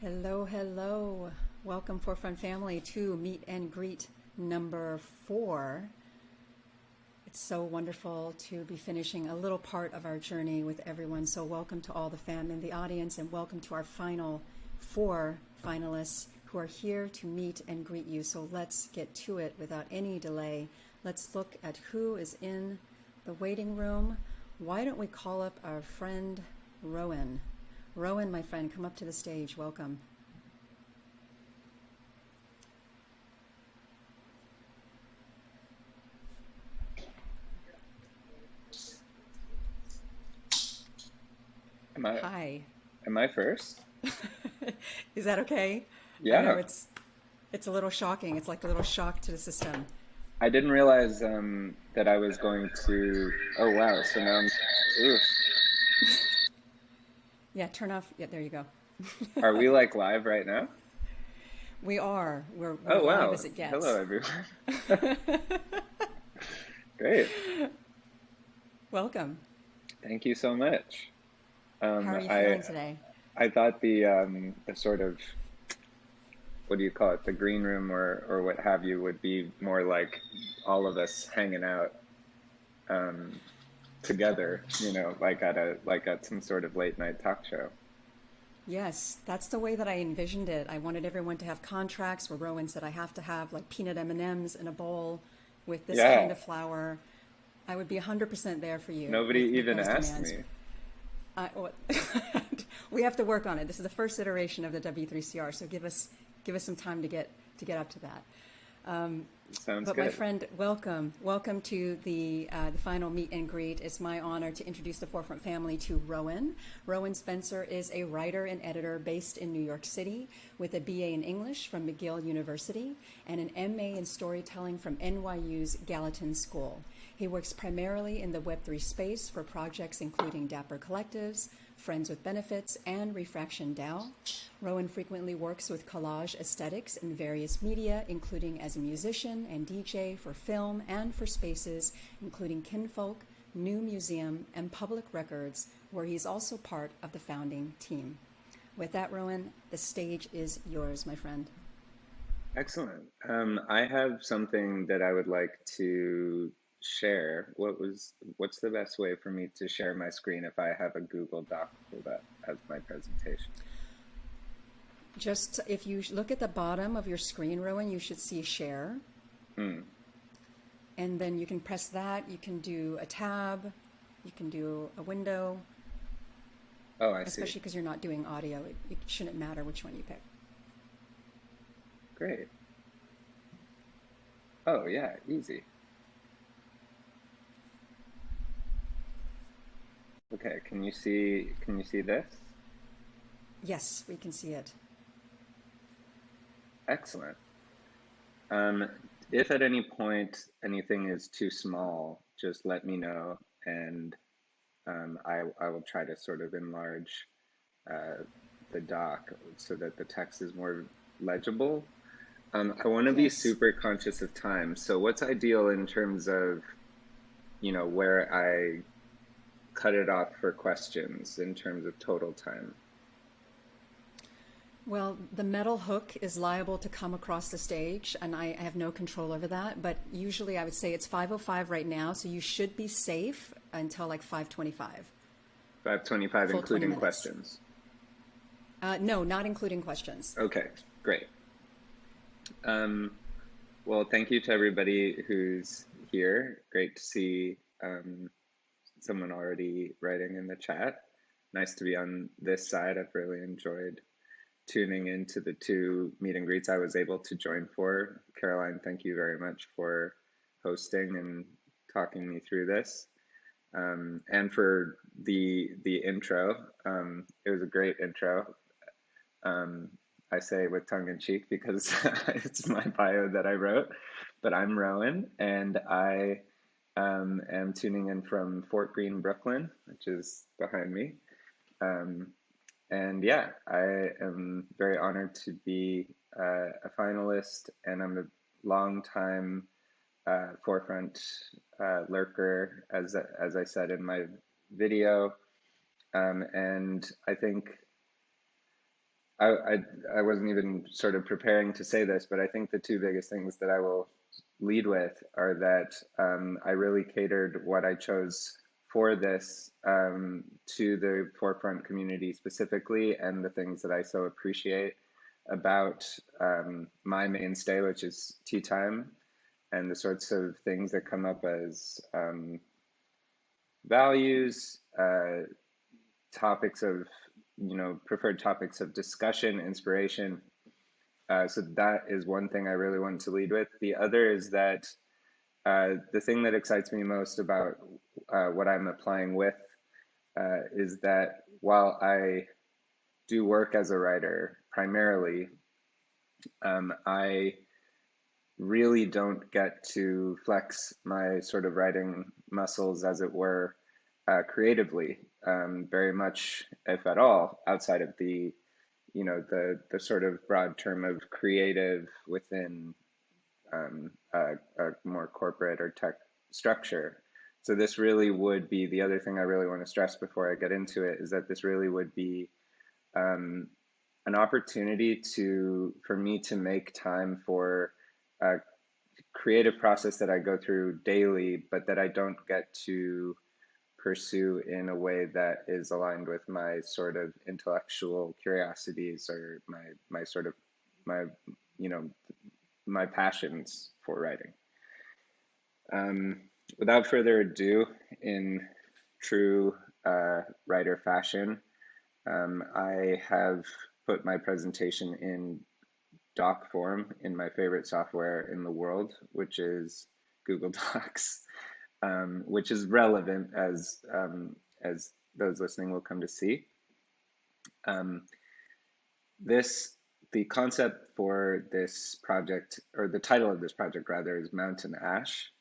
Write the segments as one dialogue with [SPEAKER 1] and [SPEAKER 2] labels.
[SPEAKER 1] Hello, hello. Welcome, Forefront family, to Meet and Greet number 4. It's so wonderful to be finishing a little part of our journey with everyone. So welcome to all the fam in the audience, and welcome to our final 4 finalists who are here to meet and greet you. So let's get to it without any delay. Let's look at who is in the waiting room. Why don't we call up our friend Rowan? Rowan, my friend, come up to the stage. Welcome.
[SPEAKER 2] Am I
[SPEAKER 1] Hi.
[SPEAKER 2] am I first?
[SPEAKER 1] Is that okay? I know
[SPEAKER 2] Yeah.
[SPEAKER 1] it's a little shocking. It's like a little shock to the system.
[SPEAKER 2] I didn't realize that I was going to. Oh wow. So now oof.
[SPEAKER 1] Yeah, turn off. Yeah, there you go.
[SPEAKER 2] Are we like live right now?
[SPEAKER 1] We are. We're
[SPEAKER 2] Oh
[SPEAKER 1] live
[SPEAKER 2] wow.
[SPEAKER 1] as it
[SPEAKER 2] Hello
[SPEAKER 1] gets.
[SPEAKER 2] everyone. Great.
[SPEAKER 1] Welcome.
[SPEAKER 2] Thank you so much.
[SPEAKER 1] How are you
[SPEAKER 2] I
[SPEAKER 1] feeling today?
[SPEAKER 2] I thought the sort of, what do you call it, the green room or what have you would be more like all of us hanging out um together, like at some sort of late night talk show.
[SPEAKER 1] Yes, that's the way that I envisioned it. I wanted everyone to have contracts where Rowan said I have to have like peanut M&Ms in a bowl with this kind
[SPEAKER 2] Yeah.
[SPEAKER 1] of flour. I would be 100% there for you
[SPEAKER 2] Nobody
[SPEAKER 1] with
[SPEAKER 2] even
[SPEAKER 1] those
[SPEAKER 2] asked
[SPEAKER 1] demands.
[SPEAKER 2] me.
[SPEAKER 1] Well, we have to work on it. This is the first iteration of the W3CR, so give us some time to get up to that. Um,
[SPEAKER 2] Sounds
[SPEAKER 1] but my
[SPEAKER 2] good.
[SPEAKER 1] friend, welcome to the final meet and greet. It's my honor to introduce the Forefront family to Rowan. Rowan Spencer is a writer and editor based in New York City with a BA in English from McGill University and an MA in storytelling from NYU's Gallatin School. He works primarily in the Web3 space for projects including Dapper Collectives, Friends with Benefits, and Refraction DAO. Rowan frequently works with collage aesthetics in various media, including as a musician and DJ for film and for spaces, including Kinfolk, New Museum, and Public Records, where he's also part of the founding team. With that, Rowan, the stage is yours, my friend.
[SPEAKER 2] Excellent. I have something that I would like to share. What's the best way for me to share my screen if I have a Google Doc pulled up as my presentation?
[SPEAKER 1] Just if you look at the bottom of your screen, Rowan, you should see share.
[SPEAKER 2] Hmm.
[SPEAKER 1] And then you can press that. You can do a tab. You can do a window,
[SPEAKER 2] Oh, I see.
[SPEAKER 1] especially because you're not doing audio. It shouldn't matter which one you pick.
[SPEAKER 2] Great. Oh, yeah, easy. Okay, can you see this?
[SPEAKER 1] Yes, we can see it.
[SPEAKER 2] Excellent. Um, if at any point anything is too small, just let me know, and I will try to sort of enlarge uh, the doc so that the text is more legible. I want to be
[SPEAKER 1] Yes.
[SPEAKER 2] super conscious of time. So what's ideal in terms of, where I cut it off for questions in terms of total time?
[SPEAKER 1] Well, the metal hook is liable to come across the stage, and I have no control over that. But usually I would say it's 5:05 right now, so you should be safe until like 5:25,
[SPEAKER 2] 5:25
[SPEAKER 1] full 20
[SPEAKER 2] including
[SPEAKER 1] minutes.
[SPEAKER 2] questions.
[SPEAKER 1] No, not including questions.
[SPEAKER 2] Okay, great. Um, well, thank you to everybody who's here. Great to see someone already writing in the chat. Nice to be on this side. I've really enjoyed tuning into the 2 meet and greets I was able to join for. Caroline, thank you very much for hosting and talking me through this. And for the intro. It was a great intro. Um, I say with tongue in cheek because it's my bio that I wrote, but I'm Rowan and I am tuning in from Fort Greene, Brooklyn, which is behind me. Um, and yeah, I am very honored to be a finalist, and I'm a long time forefront lurker, as I said in my video. And I think I wasn't even sort of preparing to say this, but I think the two biggest things that I will lead with are that I really catered what I chose for this to the forefront community specifically, and the things that I so appreciate about my mainstay, which is tea time, and the sorts of things that come up as values, topics of, preferred topics of discussion, inspiration. So that is one thing I really want to lead with. The other is that the thing that excites me most about what I'm applying with is that while I do work as a writer primarily, I really don't get to flex my sort of writing muscles, as it were, creatively, very much, if at all, outside of the the sort of broad term of creative within a more corporate or tech structure. So this really would be the other thing I really want to stress before I get into it, is that this really would be um, an opportunity for me to make time for a creative process that I go through daily, but that I don't get to pursue in a way that is aligned with my sort of intellectual curiosities, or my sort of my you know my passions for writing. Um, Without further ado, in true writer fashion, I have put my presentation in doc form in my favorite software in the world, which is Google Docs, which is relevant as those listening will come to see. Um, this the concept for this project, or the title of this project rather, is Mountain Ash.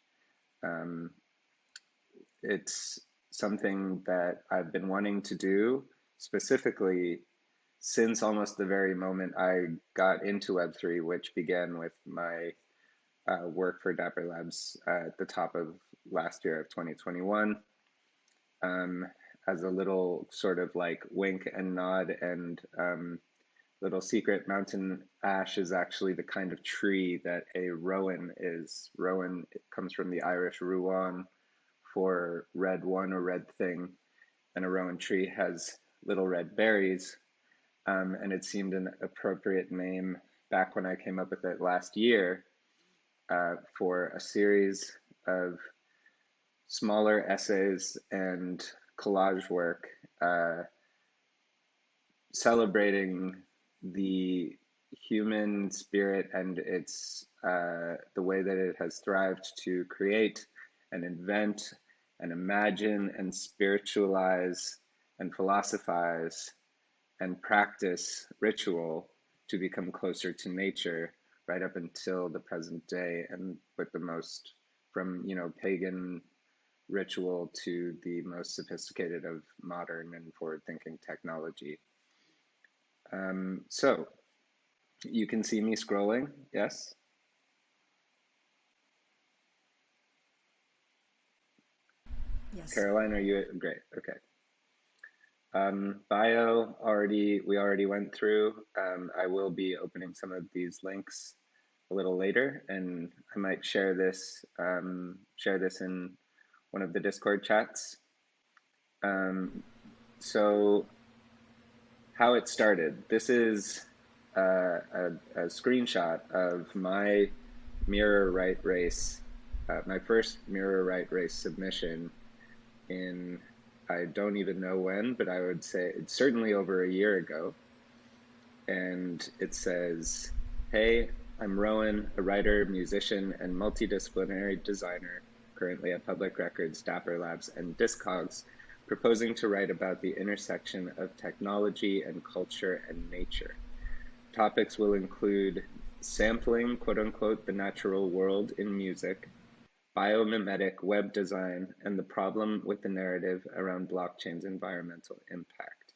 [SPEAKER 2] Um, it's something that I've been wanting to do specifically since almost the very moment I got into Web3, which began with my work for Dapper Labs at the top of last year of 2021. Um, as a little sort of like wink and nod and little secret, mountain ash is actually the kind of tree that a rowan is. Rowan comes from the Irish ruan for red one or red thing, and a rowan tree has little red berries. And it seemed an appropriate name back when I came up with it last year for a series of smaller essays and collage work celebrating the human spirit and its the way that it has thrived to create and invent and imagine and spiritualize and philosophize and practice ritual to become closer to nature right up until the present day, and with the most, from pagan ritual to the most sophisticated of modern and forward-thinking technology. So you can see me scrolling, yes?
[SPEAKER 1] Yes.
[SPEAKER 2] Caroline, are you great? Okay. Bio we already went through. I will be opening some of these links a little later, and I might share this in one of the Discord chats. So how it started. This is a screenshot of my mirror write race, my first mirror write race submission in, I don't even know when, but I would say it's certainly over a year ago. And it says, "Hey, I'm Rowan, a writer, musician, and multidisciplinary designer, currently at Public Records, Dapper Labs, and Discogs, proposing to write about the intersection of technology and culture and nature. Topics will include sampling, quote unquote, the natural world in music, biomimetic web design, and the problem with the narrative around blockchain's environmental impact."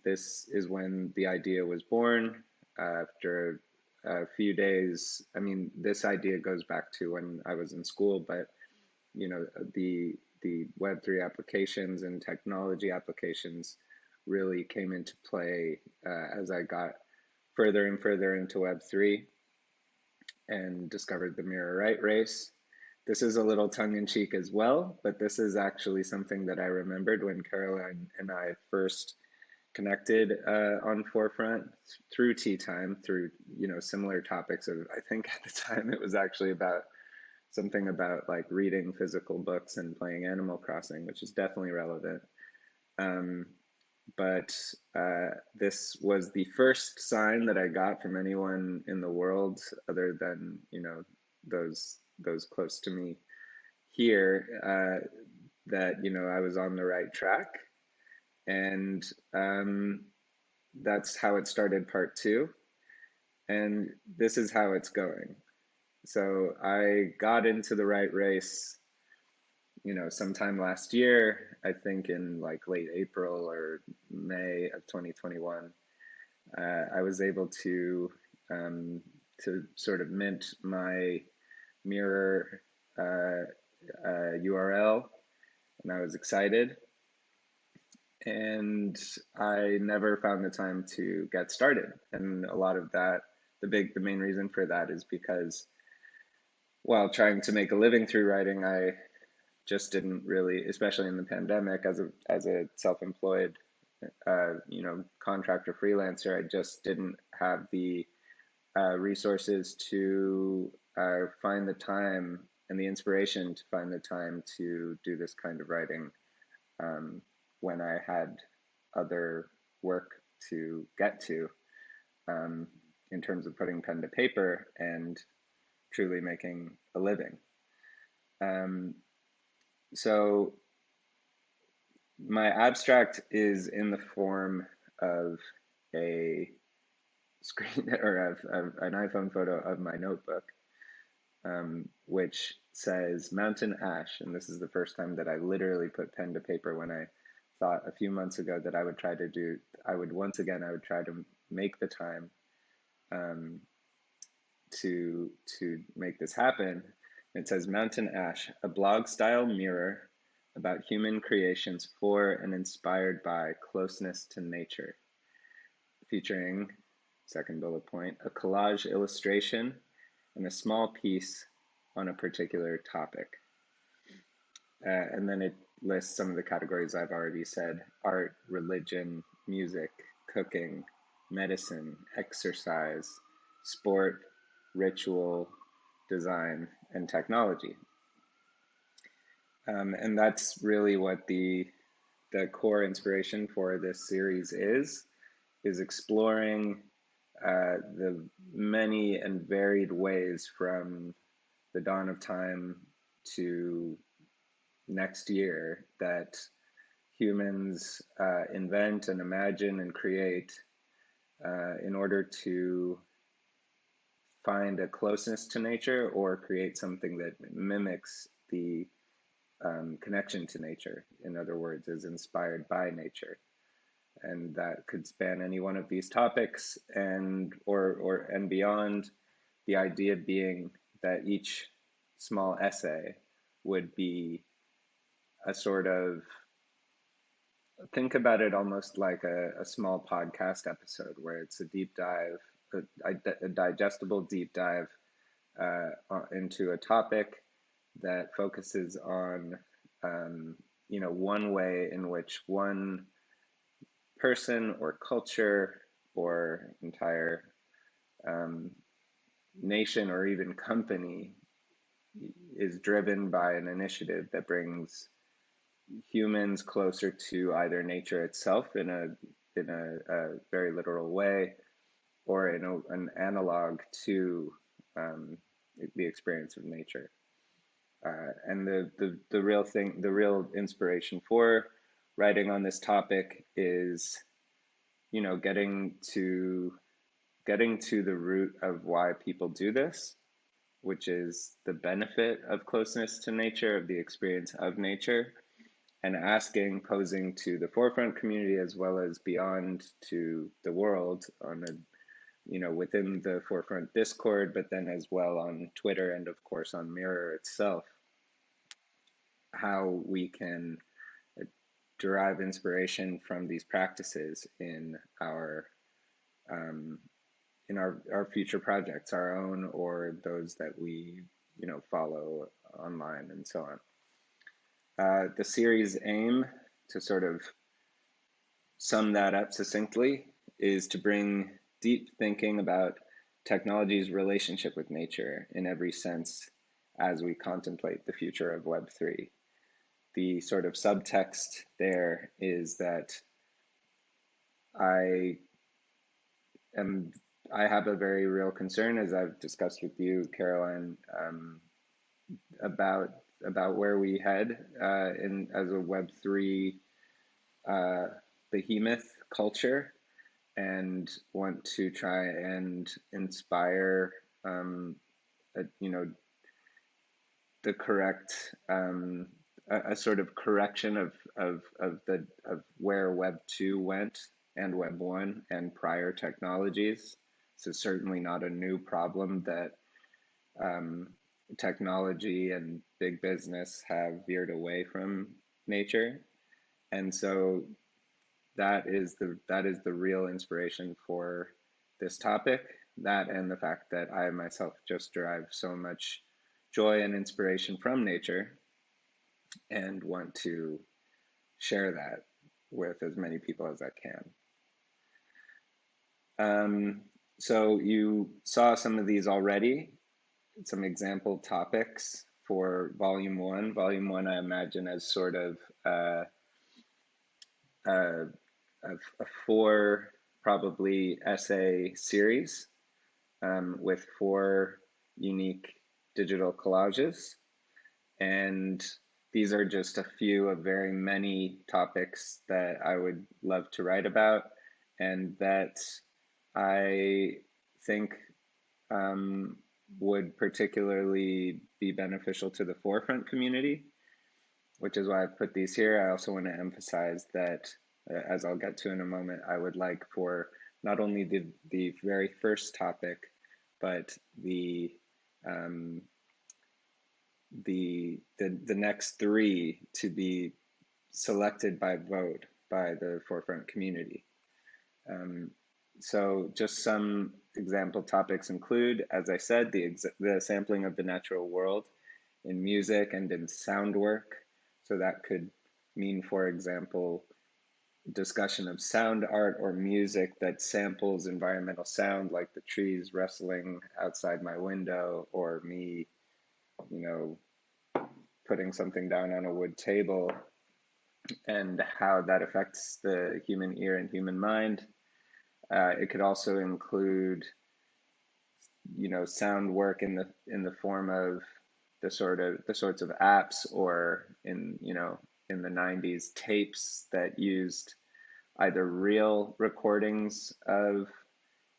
[SPEAKER 2] This is when the idea was born. After a few days, I mean, this idea goes back to when I was in school, but the Web3 applications and technology applications really came into play as I got further and further into Web3 and discovered the Mirror Right race. This is a little tongue-in-cheek as well, but this is actually something that I remembered when Caroline and I first connected on Forefront through tea time, through similar topics of, I think at the time it was actually about something about like reading physical books and playing Animal Crossing, which is definitely relevant. But this was the first sign that I got from anyone in the world other than those close to me here, that I was on the right track. And that's how it started part 2. And this is how it's going. So I got into the right race, sometime last year, I think in like late April or May of 2021. I was able to sort of mint my Mirror URL, and I was excited. And I never found the time to get started. And a lot of that, the main reason for that is because while trying to make a living through writing, I just didn't really, especially in the pandemic, as a self-employed, contractor freelancer, I just didn't have the resources to find the time and the inspiration to find the time to do this kind of writing when I had other work to get to in terms of putting pen to paper and truly making a living. So my abstract is in the form of a screen or of an iPhone photo of my notebook, which says Mountain Ash. And this is the first time that I literally put pen to paper, when I thought a few months ago that I would try to make the time to make this happen. It says Mountain Ash, a blog style mirror about human creations for and inspired by closeness to nature, featuring, second bullet point, a collage illustration and a small piece on a particular topic. And then it lists some of the categories I've already said: art, religion, music, cooking, medicine, exercise, sport, ritual, design, and technology. And that's really what the core inspiration for this series is exploring the many and varied ways from the dawn of time to next year that humans invent and imagine and create in order to find a closeness to nature or create something that mimics the connection to nature. In other words, is inspired by nature. And that could span any one of these topics and beyond, the idea being that each small essay would be a sort of, think about it almost like a small podcast episode where it's a deep dive, a digestible deep dive into a topic that focuses on one way in which one person or culture or entire nation or even company is driven by an initiative that brings humans closer to either nature itself in a very literal way, or in an analog to the experience of nature. And the real inspiration for writing on this topic is, getting to the root of why people do this, which is the benefit of closeness to nature, of the experience of nature, and posing to the Forefront community as well as beyond to the world on within the Forefront Discord, but then as well on Twitter and of course on Mirror itself, how we can derive inspiration from these practices in our future projects, our own or those that we follow online and so on. The series aim, to sort of sum that up succinctly, is to bring deep thinking about technology's relationship with nature in every sense as we contemplate the future of Web3. The sort of subtext there is that I have a very real concern, as I've discussed with you, Caroline, about where we head as a Web3 behemoth culture, and want to try and inspire, the correct, a sort of correction of where Web 2 went and Web 1 and prior technologies. So certainly not a new problem that technology and big business have veered away from nature. And so that is the real inspiration for this topic, that and the fact that I myself just derive so much joy and inspiration from nature and want to share that with as many people as I can. So you saw some of these already, some example topics for Volume 1. Volume 1, I imagine, as sort of a 4 probably essay series with 4 unique digital collages. And these are just a few of very many topics that I would love to write about, and that I think would particularly be beneficial to the forefront community, which is why I've put these here. I also want to emphasize that, as I'll get to in a moment, I would like for not only the very first topic, but the next 3 to be selected by vote by the forefront community. So just some example topics include, as I said, the sampling of the natural world in music and in sound work. So that could mean, for example, discussion of sound art or music that samples environmental sound, like the trees rustling outside my window, or me, putting something down on a wood table, and how that affects the human ear and human mind. It could also include, sound work in the form of the sorts of apps, or in the 90s, tapes that used either real recordings of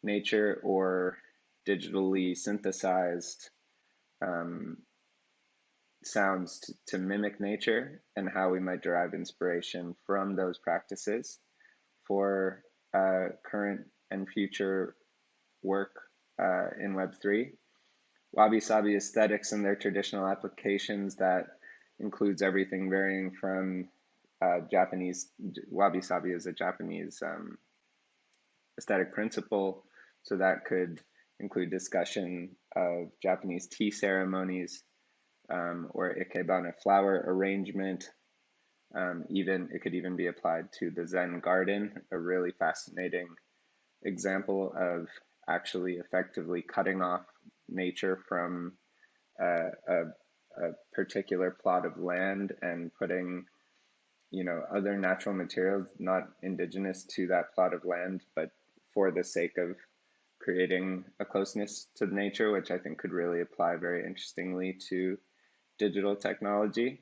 [SPEAKER 2] nature or digitally synthesized sounds to mimic nature, and how we might derive inspiration from those practices for current and future work in Web3. Wabi-sabi aesthetics and their traditional applications, that includes everything varying from wabi-sabi is a Japanese aesthetic principle, so that could include discussion of Japanese tea ceremonies, or ikebana flower arrangement. It could even be applied to the Zen garden, a really fascinating example of actually effectively cutting off nature from a particular plot of land and putting, other natural materials not indigenous to that plot of land, but for the sake of creating a closeness to nature, which I think could really apply very interestingly to digital technology.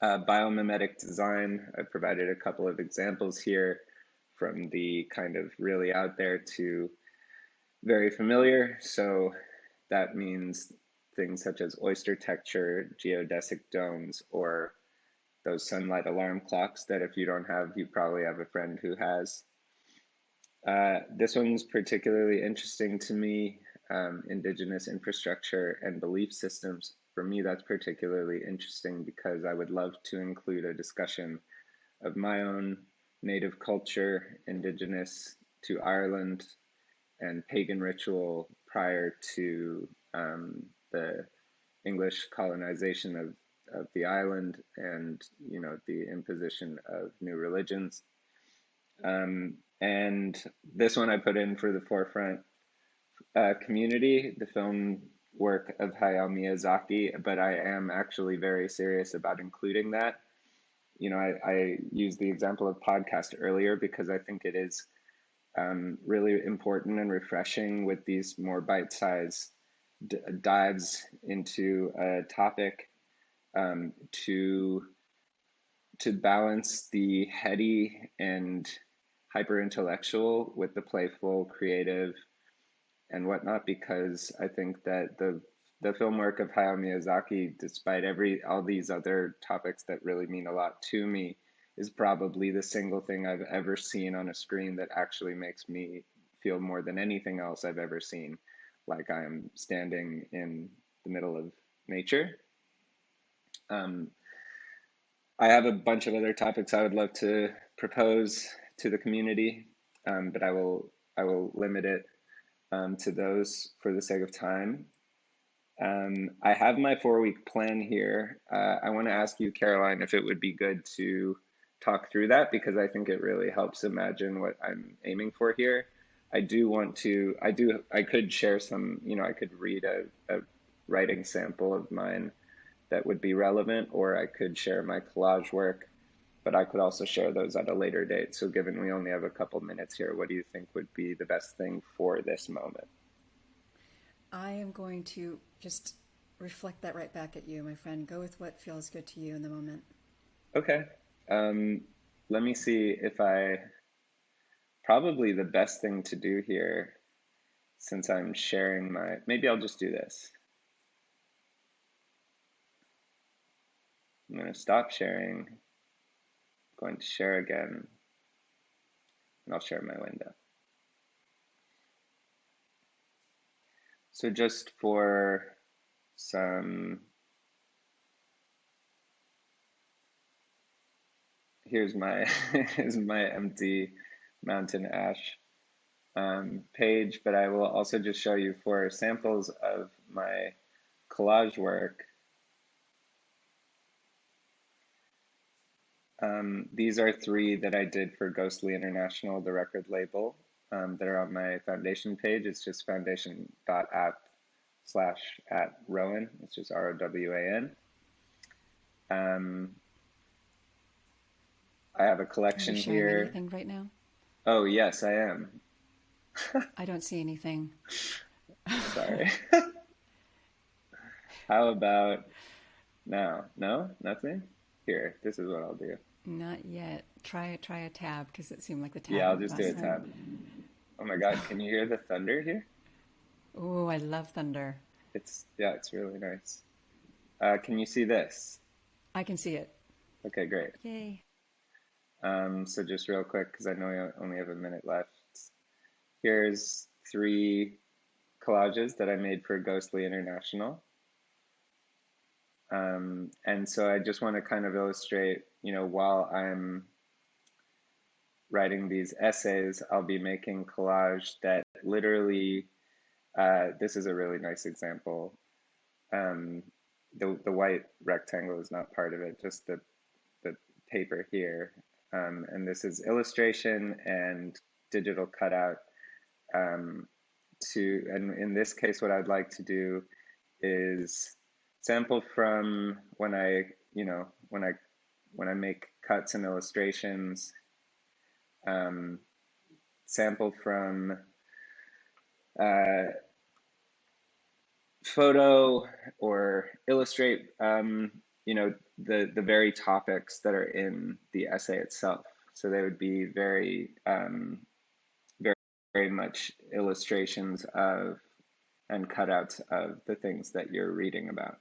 [SPEAKER 2] Biomimetic design, I provided a couple of examples here, from the kind of really out there to very familiar. So that means things such as oyster texture, geodesic domes, or those sunlight alarm clocks that if you don't have, you probably have a friend who has. This one's particularly interesting to me, indigenous infrastructure and belief systems. For me, that's particularly interesting because I would love to include a discussion of my own native culture, indigenous to Ireland, and pagan ritual prior to the English colonization of the island and, you know, the imposition of new religions. And this one I put in for the forefront community, the film work of Hayao Miyazaki, but I am actually very serious about including that. You know, I used the example of podcast earlier because I think it is really important and refreshing with these more bite-sized dives into a topic to balance the heady and hyper intellectual with the playful, creative, and whatnot. Because I think that the film work of Hayao Miyazaki, despite all these other topics that really mean a lot to me, is probably the single thing I've ever seen on a screen that actually makes me feel more than anything else I've ever seen, like I'm standing in the middle of nature. I have a bunch of other topics I would love to propose to the community, but I will limit it to those for the sake of time. I have my 4-week plan here. I want to ask you, Caroline, if it would be good to talk through that, because I think it really helps imagine what I'm aiming for here. I could share some, you know, I could read a writing sample of mine that would be relevant, or I could share my collage work, but I could also share those at a later date. So given we only have a couple minutes here, what do you think would be the best thing for this moment?
[SPEAKER 1] I am going to just reflect that right back at you, my friend. Go with what feels good to you in the moment.
[SPEAKER 2] Okay. Um, Let me see if probably the best thing to do here, since I'm sharing maybe I'll just do this. I'm going to stop sharing, I'm going to share again, and I'll share my window. So just for some, here's my here's my empty mountain ash page, but I will also just show you for samples of my collage work. These are 3 that I did for Ghostly International, the record label, that are on my foundation page. It's just foundation.app/@Rowan. It's just ROWAN. I have a
[SPEAKER 1] Are you
[SPEAKER 2] collection
[SPEAKER 1] showing
[SPEAKER 2] here.
[SPEAKER 1] anything right now?
[SPEAKER 2] Oh, yes, I am.
[SPEAKER 1] I don't see anything.
[SPEAKER 2] Sorry. How about now? No, nothing? Here, this is what I'll do.
[SPEAKER 1] Not yet. Try a tab, because it seemed like the
[SPEAKER 2] Yeah,
[SPEAKER 1] tab
[SPEAKER 2] I'll
[SPEAKER 1] worked
[SPEAKER 2] just do a
[SPEAKER 1] last time.
[SPEAKER 2] tab. Oh my God, can you hear the thunder here?
[SPEAKER 1] Oh, I love thunder.
[SPEAKER 2] Yeah, it's really nice. Can you see this?
[SPEAKER 1] I can see it.
[SPEAKER 2] Okay, great.
[SPEAKER 1] Yay.
[SPEAKER 2] So just real quick, because I know we only have a minute left. Here's 3 collages that I made for Ghostly International. And so I just want to kind of illustrate, you know, while I'm writing these essays, I'll be making collage that literally, this is a really nice example. The white rectangle is not part of it, just the paper here. And this is illustration and digital cutout. And in this case, what I'd like to do is sample from when I, you know, when I make cuts and illustrations, sample from photo or illustrate, you know, the very topics that are in the essay itself. So they would be very, very, very much illustrations of and cutouts of the things that you're reading about.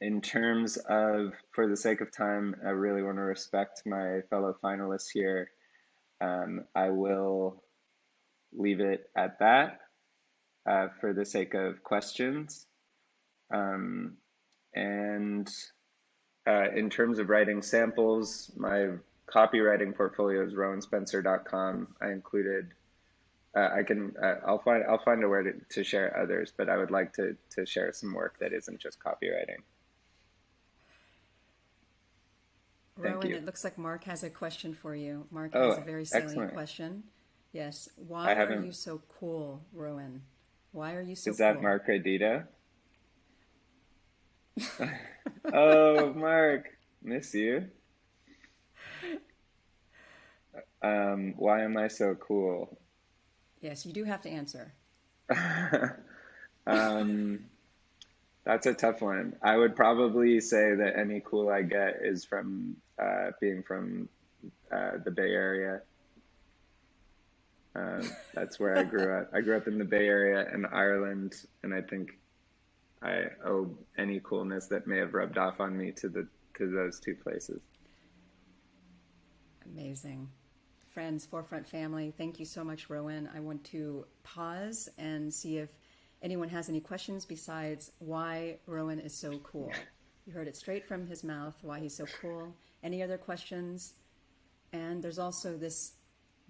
[SPEAKER 2] In terms of, for the sake of time, I really want to respect my fellow finalists here. I will leave it at that for the sake of questions. And In terms of writing samples, my copywriting portfolio is rowenspencer.com. I included, I'll find a way to share others, but I would like to share some work that isn't just copywriting. Thank
[SPEAKER 1] Rowan,
[SPEAKER 2] you.
[SPEAKER 1] it looks like Mark has a question for you. Mark has
[SPEAKER 2] Oh,
[SPEAKER 1] a very salient
[SPEAKER 2] excellent.
[SPEAKER 1] question. Yes.
[SPEAKER 2] I
[SPEAKER 1] Why are
[SPEAKER 2] haven't,
[SPEAKER 1] you so cool, Rowan? Why are you so
[SPEAKER 2] is that
[SPEAKER 1] cool?
[SPEAKER 2] Mark Idita? Oh, Mark, miss you. Why am I so cool?
[SPEAKER 1] Yes, you do have to answer.
[SPEAKER 2] Um, that's a tough one. I would probably say that any cool I get is from being from the Bay Area. That's where I grew up. I grew up in the Bay Area in Ireland, and I think I owe any coolness that may have rubbed off on me to those two places.
[SPEAKER 1] Amazing. Friends, Forefront family, thank you so much, Rowan. I want to pause and see if anyone has any questions besides why Rowan is so cool. You heard it straight from his mouth, why he's so cool. Any other questions? And there's also this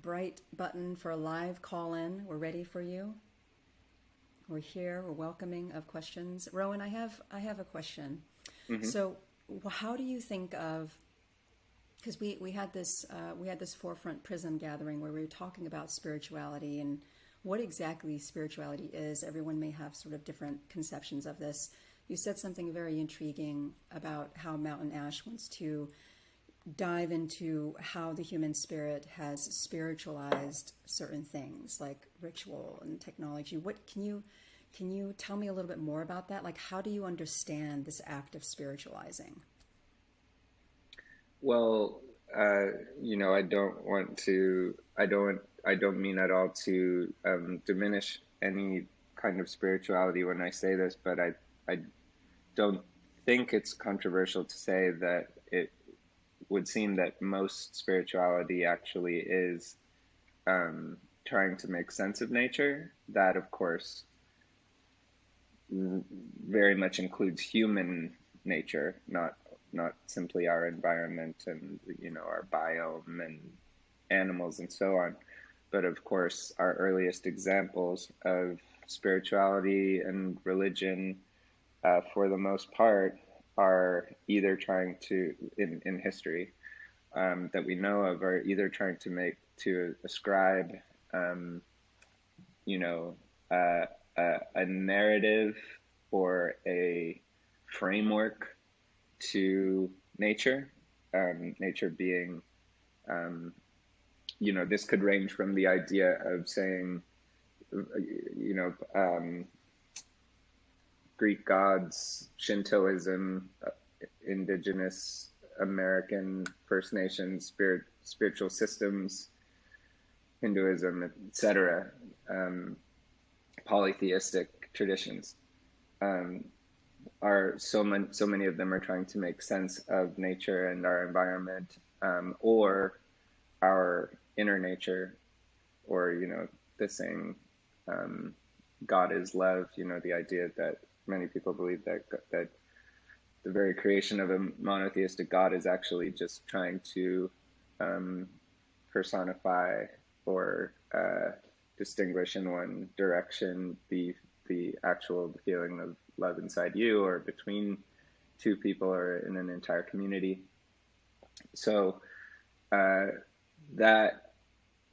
[SPEAKER 1] bright button for a live call-in. We're ready for you. We're here. We're welcoming of questions. Rowan, I have a question.
[SPEAKER 2] Hmm.
[SPEAKER 1] So, how do you think of, because we had this Forefront Prism gathering where we were talking about spirituality and what exactly spirituality is. Everyone may have sort of different conceptions of this. You said something very intriguing about how Mountain Ash wants to dive into how the human spirit has spiritualized certain things like ritual and technology. What can you tell me a little bit more about that? Like, how do you understand this act of spiritualizing?
[SPEAKER 2] Well, I don't want to, I don't mean at all to diminish any kind of spirituality when I say this, but I don't think it's controversial to say that it would seem that most spirituality actually is trying to make sense of nature. That, of course, very much includes human nature, not simply our environment and our biome and animals and so on, but of course our earliest examples of spirituality and religion, for the most part, are either trying to in history that we know of are either trying to ascribe um, you know, uh, a narrative or a framework to nature. Nature being, this could range from the idea of saying, you know, Greek gods, Shintoism, indigenous American First Nations spiritual systems, Hinduism, etc., polytheistic traditions, um, are so many of them are trying to make sense of nature and our environment, or our inner nature, or the saying, um, God is love. The idea that many people believe that the very creation of a monotheistic God is actually just trying to um, personify or distinguish in one direction the actual feeling of love inside you or between two people or in an entire community. So uh, that,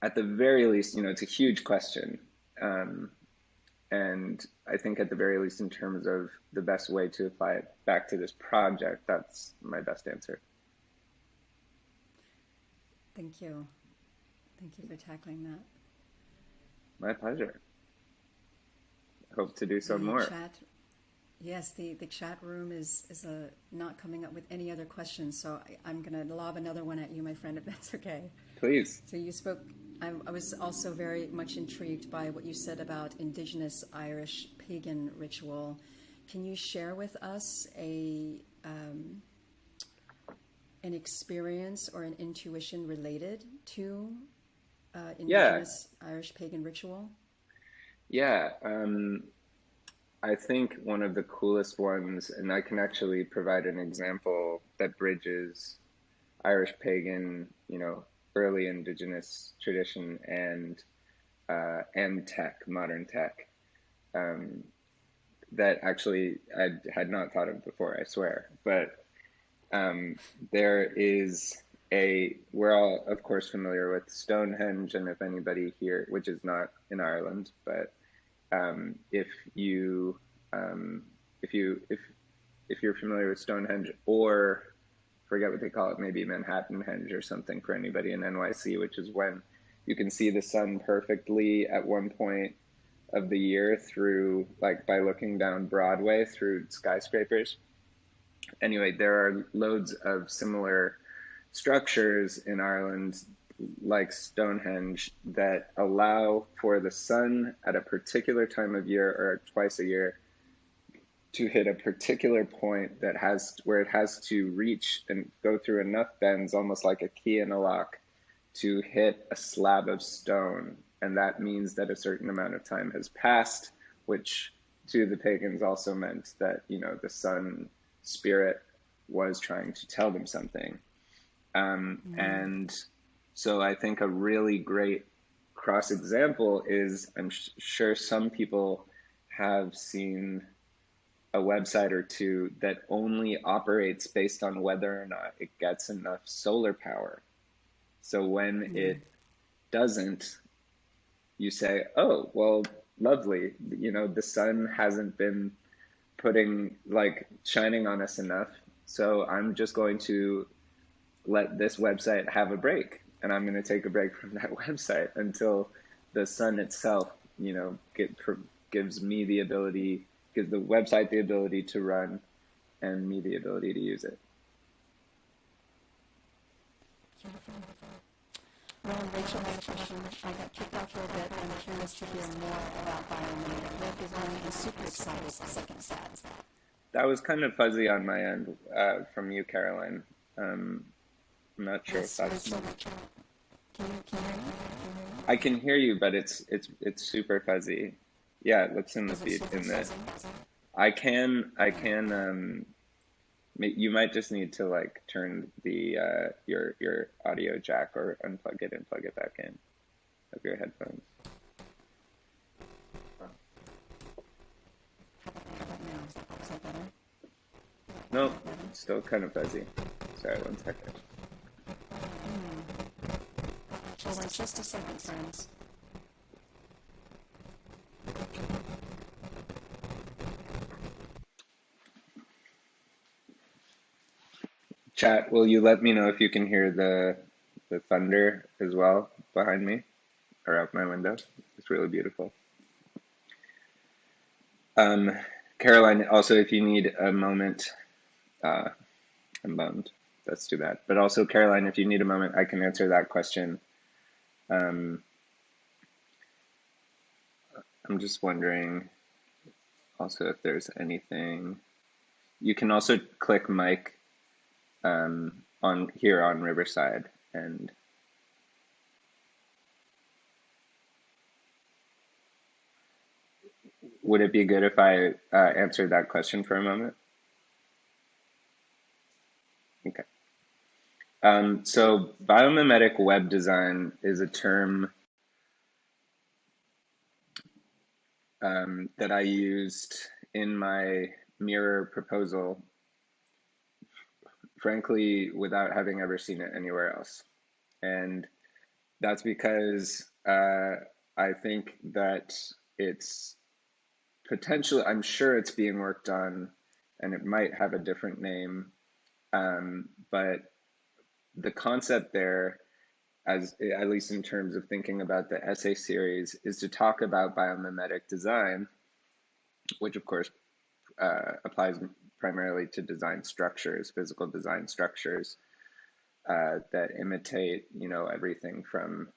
[SPEAKER 2] at the very least, it's a huge question. Um, and I think at the very least, in terms of the best way to apply it back to this project, that's my best answer.
[SPEAKER 1] Thank you. Thank you for tackling that.
[SPEAKER 2] My pleasure. Hope to do so
[SPEAKER 1] The
[SPEAKER 2] more.
[SPEAKER 1] chat, yes, the chat room is not coming up with any other questions, so I'm going to lob another one at you, my friend, if that's okay.
[SPEAKER 2] Please.
[SPEAKER 1] So you spoke, I was also very much intrigued by what you said about Indigenous Irish pagan ritual. Can you share with us an experience or an intuition related to
[SPEAKER 2] Yeah.
[SPEAKER 1] Indigenous Irish pagan ritual?
[SPEAKER 2] Yeah. I think one of the coolest ones, and I can actually provide an example that bridges Irish pagan, early indigenous tradition and tech, modern tech, um, that actually I had not thought of before, I swear. But um, there is we're all, of course, familiar with Stonehenge, and if anybody here, which is not in Ireland, but if you um, if you're familiar with Stonehenge, or forget what they call it, maybe Manhattan Henge or something for anybody in NYC, which is when you can see the sun perfectly at one point of the year through, like, by looking down Broadway through skyscrapers. Anyway, there are loads of similar structures in Ireland, like Stonehenge, that allow for the sun at a particular time of year or twice a year to hit a particular point that has where it has to reach and go through enough bends, almost like a key in a lock, to hit a slab of stone. And that means that a certain amount of time has passed, which to the pagans also meant that, the sun spirit was trying to tell them something. And so I think a really great cross example is, I'm sure some people have seen a website or two that only operates based on whether or not it gets enough solar power. So when it doesn't, you say, oh, well, lovely. The sun hasn't been shining on us enough. So I'm just going to let this website have a break. And I'm going to take a break from that website until the sun itself, gives me the ability, gives the website the ability to run and me the ability to use it.
[SPEAKER 1] Well, Rachel has a question. I got kicked off for a bit, but I'm curious to hear more about biomimetic web design and super excited second that.
[SPEAKER 2] That was kind of fuzzy on my end from you, Caroline. I'm not sure if that's.
[SPEAKER 1] Rachel, can you hear me?
[SPEAKER 2] I can hear you, but it's super fuzzy. Yeah, it looks in the
[SPEAKER 1] Is it
[SPEAKER 2] feed
[SPEAKER 1] super
[SPEAKER 2] in the.
[SPEAKER 1] fuzzy?
[SPEAKER 2] I can. You might just need to like turn the your audio jack or unplug it and plug it back in of your headphones.
[SPEAKER 1] How about now? Is that better?
[SPEAKER 2] No, it's still kind of fuzzy. Sorry, 1 second.
[SPEAKER 1] Hold on just a second, friends.
[SPEAKER 2] Chat, will you let me know if you can hear the thunder as well behind me or out my window? It's really beautiful. Caroline, also, if you need a moment, I'm bummed. That's too bad. But also, Caroline, if you need a moment, I can answer that question. I'm just wondering also if there's anything. You can also click mic on here on Riverside, and would it be good if I answered that question for a moment? Okay. So biomimetic web design is a term that I used in my mirror proposal, frankly, without having ever seen it anywhere else. And that's because I think that it's potentially, I'm sure it's being worked on and it might have a different name, but the concept there, as at least in terms of thinking about the essay series, is to talk about biomimetic design, which of course applies primarily to design structures, physical design structures that imitate, everything from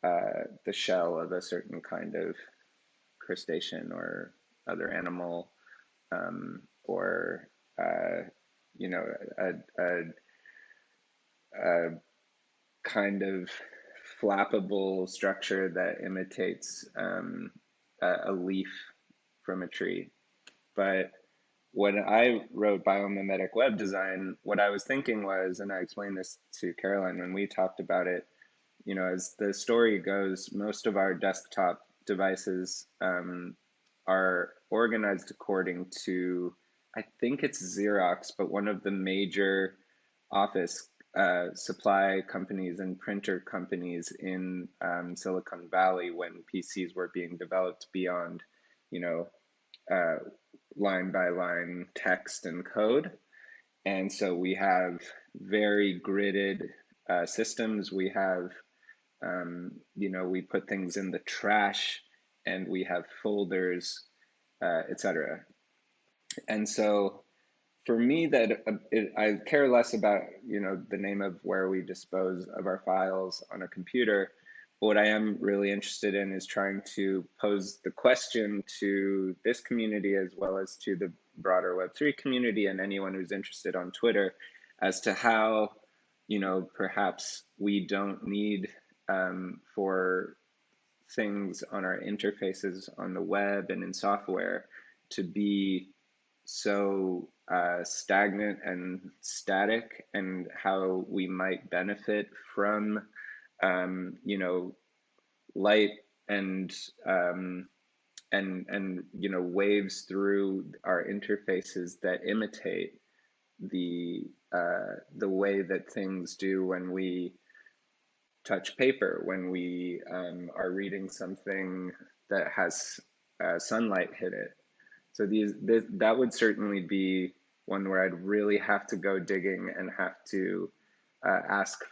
[SPEAKER 2] the shell of a certain kind of crustacean or other animal, or a kind of flappable structure that imitates a leaf from a tree. But when I wrote biomimetic web design, what I was thinking was, and I explained this to Caroline when we talked about it, as the story goes, most of our desktop devices are organized according to, I think it's Xerox, but one of the major office supply companies and printer companies in Silicon Valley when PCs were being developed beyond, you know, uh, line by line text and code. And so we have very gridded systems. We have, we put things in the trash and we have folders, etc. And so for me, I care less about the name of where we dispose of our files on a computer. But what I am really interested in is trying to pose the question to this community as well as to the broader Web3 community and anyone who's interested on Twitter as to how perhaps we don't need for things on our interfaces on the web and in software to be so stagnant and static, and how we might benefit from light and waves through our interfaces that imitate the way that things do when we touch paper, when we are reading something that has sunlight hit it. So that would certainly be one where I'd really have to go digging and have to ask,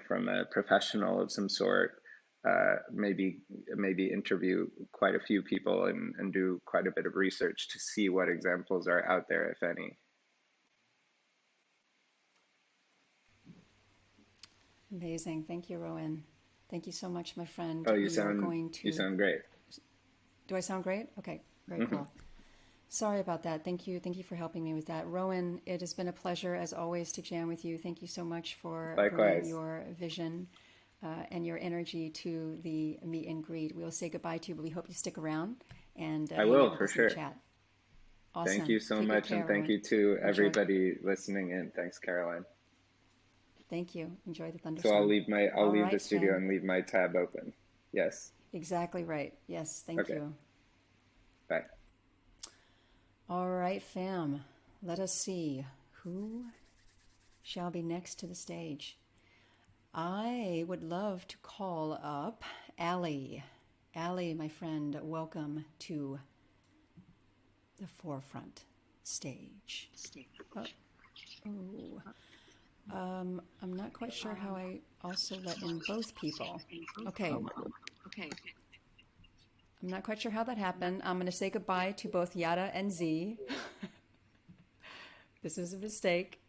[SPEAKER 2] from a professional of some sort, maybe interview quite a few people and do quite a bit of research to see what examples are out there, if any.
[SPEAKER 1] Amazing. Thank you, Rowan. Thank you so much, my friend.
[SPEAKER 2] Oh, you sound great.
[SPEAKER 1] Do I sound great? Okay, very cool. Sorry about that. Thank you for helping me with that. Rowan, it has been a pleasure as always to jam with you. Thank you so much for bringing your vision and your energy to the meet and greet. We will say goodbye to you, but we hope you stick around and
[SPEAKER 2] I will for sure.
[SPEAKER 1] Chat. Awesome.
[SPEAKER 2] Thank you so much, and thank you to everybody listening in. Thanks, Caroline.
[SPEAKER 1] Thank you. Enjoy the thunderstorm.
[SPEAKER 2] So I'll leave the studio and leave my tab open. Yes.
[SPEAKER 1] Exactly right. Yes. Thank you.
[SPEAKER 2] Bye.
[SPEAKER 1] All right, fam. Let us see who shall be next to the stage. I would love to call up Allie. Allie, my friend, welcome to the forefront stage. I'm not quite sure how I also let in both people. Okay. I'm not quite sure how that happened. I'm going to say goodbye to both Yada and Z. This is a mistake.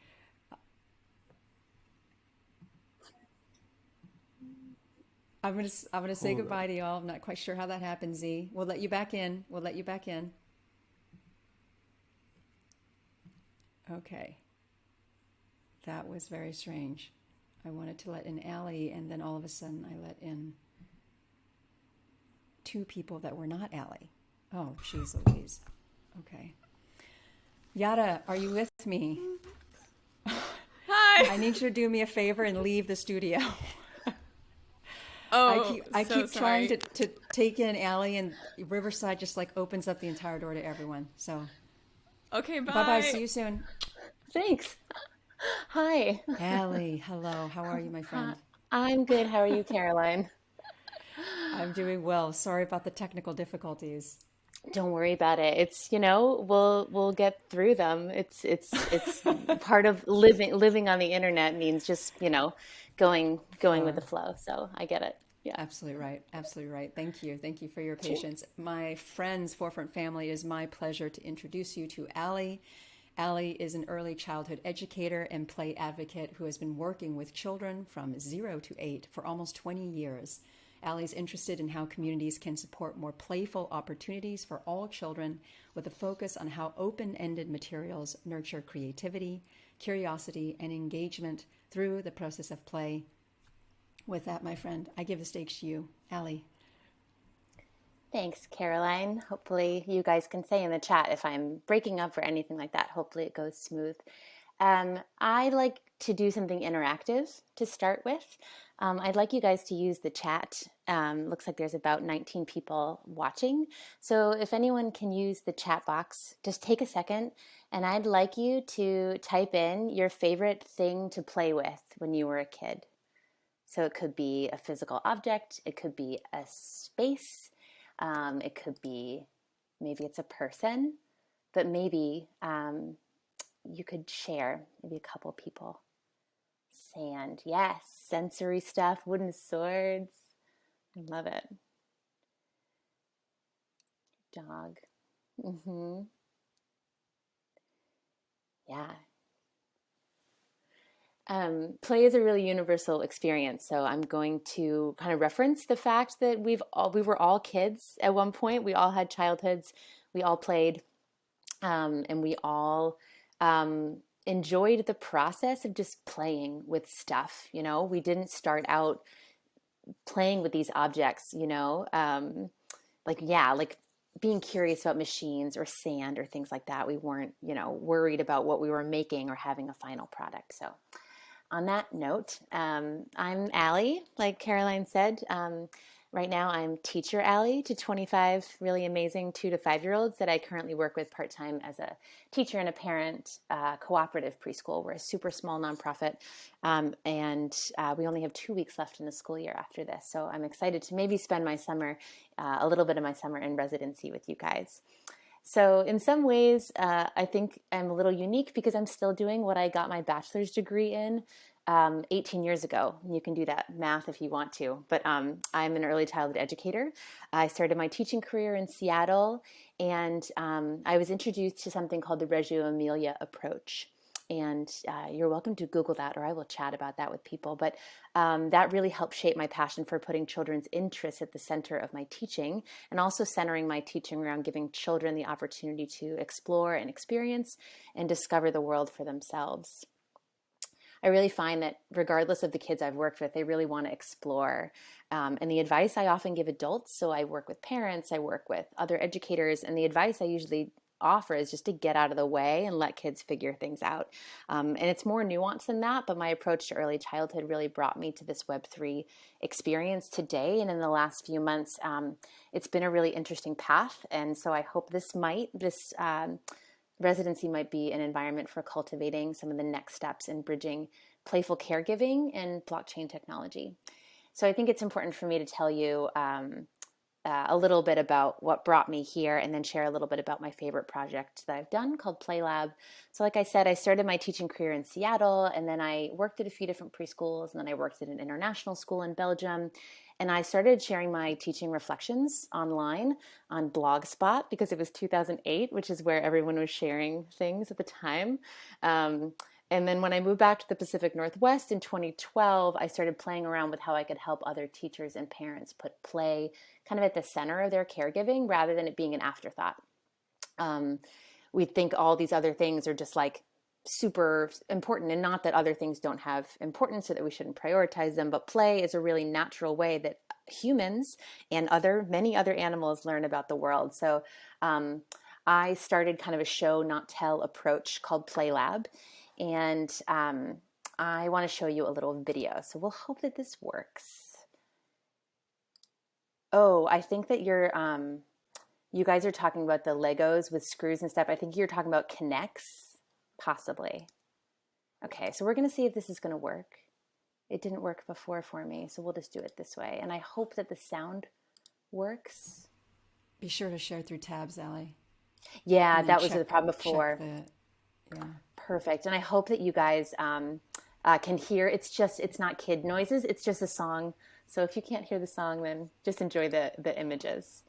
[SPEAKER 1] I'm going to say goodbye to y'all. I'm not quite sure how that happened, Z. We'll let you back in. Okay. That was very strange. I wanted to let in Allie, and then all of a sudden I let in two people that were not Allie. Oh, geez Louise. Okay. Yada, are you with me?
[SPEAKER 3] Hi.
[SPEAKER 1] I need you to do me a favor and leave the studio. I keep trying to take in Allie, and Riverside just like opens up the entire door to everyone. So.
[SPEAKER 3] Okay, bye.
[SPEAKER 1] Bye-bye. See you soon.
[SPEAKER 4] Thanks. Hi.
[SPEAKER 1] Allie, hello. How are you, my friend?
[SPEAKER 4] I'm good. How are you, Caroline?
[SPEAKER 1] I'm doing well. Sorry about the technical difficulties.
[SPEAKER 4] Don't worry about it. It's, we'll get through them. It's part of living on the internet means just, going with the flow. So I get it. Yeah.
[SPEAKER 1] Absolutely right. Thank you for your patience. My friends, Forefront family, it is my pleasure to introduce you to Allie. Allie is an early childhood educator and play advocate who has been working with children from 0 to 8 for almost 20 years. Allie is interested in how communities can support more playful opportunities for all children, with a focus on how open-ended materials nurture creativity, curiosity, and engagement through the process of play. With that, my friend, I give the stage to you, Allie.
[SPEAKER 4] Thanks, Caroline. Hopefully you guys can say in the chat if I'm breaking up or anything like that. Hopefully it goes smooth. I like to do something interactive to start with. I'd like you guys to use the chat. Looks like there's about 19 people watching. So if anyone can use the chat box, just take a second and I'd like you to type in your favorite thing to play with when you were a kid. So it could be a physical object, it could be a space, it could be, maybe it's a person, but maybe you could share, maybe a couple people. Sand, yes, sensory stuff, wooden swords, I love it. Dog, yeah. Play is a really universal experience, so I'm going to kind of reference the fact that we were all kids at one point. We all had childhoods. We all played, and we all enjoyed the process of just playing with stuff. You know, we didn't start out playing with these objects. You know, like being curious about machines or sand or things like that. We weren't, you know, worried about what we were making or having a final product. So on that note, I'm Allie, like Caroline said. Right now, I'm teacher Allie to 25 really amazing 2 to 5-year-olds that I currently work with part-time as a teacher and a parent, cooperative preschool. We're a super small nonprofit, and we only have 2 weeks left in the school year after this. So I'm excited to maybe spend my summer, a little bit of my summer in residency with you guys. So in some ways, I think I'm a little unique because I'm still doing what I got my bachelor's degree in 18 years ago. You can do that math if you want to, but I'm an early childhood educator. I started my teaching career in Seattle, and I was introduced to something called the Reggio Emilia approach. And you're welcome to Google that, or I will chat about that with people. But that really helped shape my passion for putting children's interests at the center of my teaching, and also centering my teaching around giving children the opportunity to explore and experience and discover the world for themselves. I really find that regardless of the kids I've worked with, they really want to explore. And the advice I often give adults, so I work with parents, I work with other educators, and the advice I usually offer is just to get out of the way and let kids figure things out. And it's more nuanced than that, but my approach to early childhood really brought me to this Web3 experience today. And in the last few months, it's been a really interesting path. And so I hope this residency might be an environment for cultivating some of the next steps in bridging playful caregiving and blockchain technology. So I think it's important for me to tell you a little bit about what brought me here, and then share a little bit about my favorite project that I've done called PlayLab. So like I said, I started my teaching career in Seattle, and then I worked at a few different preschools, and then I worked at an international school in Belgium. And I started sharing my teaching reflections online on Blogspot because it was 2008, which is where everyone was sharing things at the time. And then when I moved back to the Pacific Northwest in 2012, I started playing around with how I could help other teachers and parents put play kind of at the center of their caregiving rather than it being an afterthought. We think all these other things are just like super important, and not that other things don't have importance or that we shouldn't prioritize them, but play is a really natural way that humans and many other animals learn about the world. So I started kind of a show, not tell approach called PlayLab. And I want to show you a little video. So we'll hope that this works. Oh, I think that you guys are talking about the Legos with screws and stuff. I think you're talking about Connects, possibly. Okay, so we're going to see if this is going to work. It didn't work before for me, so we'll just do it this way. And I hope that the sound works.
[SPEAKER 1] Be sure to share through tabs, Allie.
[SPEAKER 4] Yeah, that was the problem before.
[SPEAKER 1] Yeah.
[SPEAKER 4] Perfect. And I hope that you guys can hear. It's not kid noises. It's just a song. So if you can't hear the song, then just enjoy the images.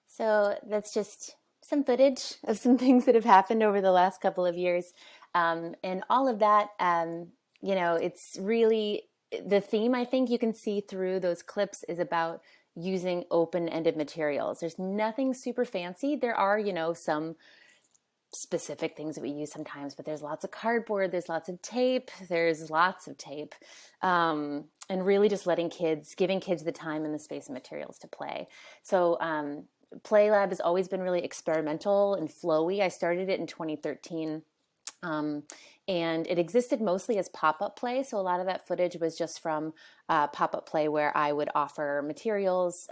[SPEAKER 4] So that's just some footage of some things that have happened over the last couple of years. And all of that, it's really the theme I think you can see through those clips is about using open-ended materials. There's nothing super fancy. There are, some specific things that we use sometimes, but there's lots of cardboard, there's lots of tape, and really just giving kids the time and the space and materials to play. So Play Lab has always been really experimental and flowy. I started it in 2013. And it existed mostly as pop-up play. So a lot of that footage was just from pop-up play where I would offer materials,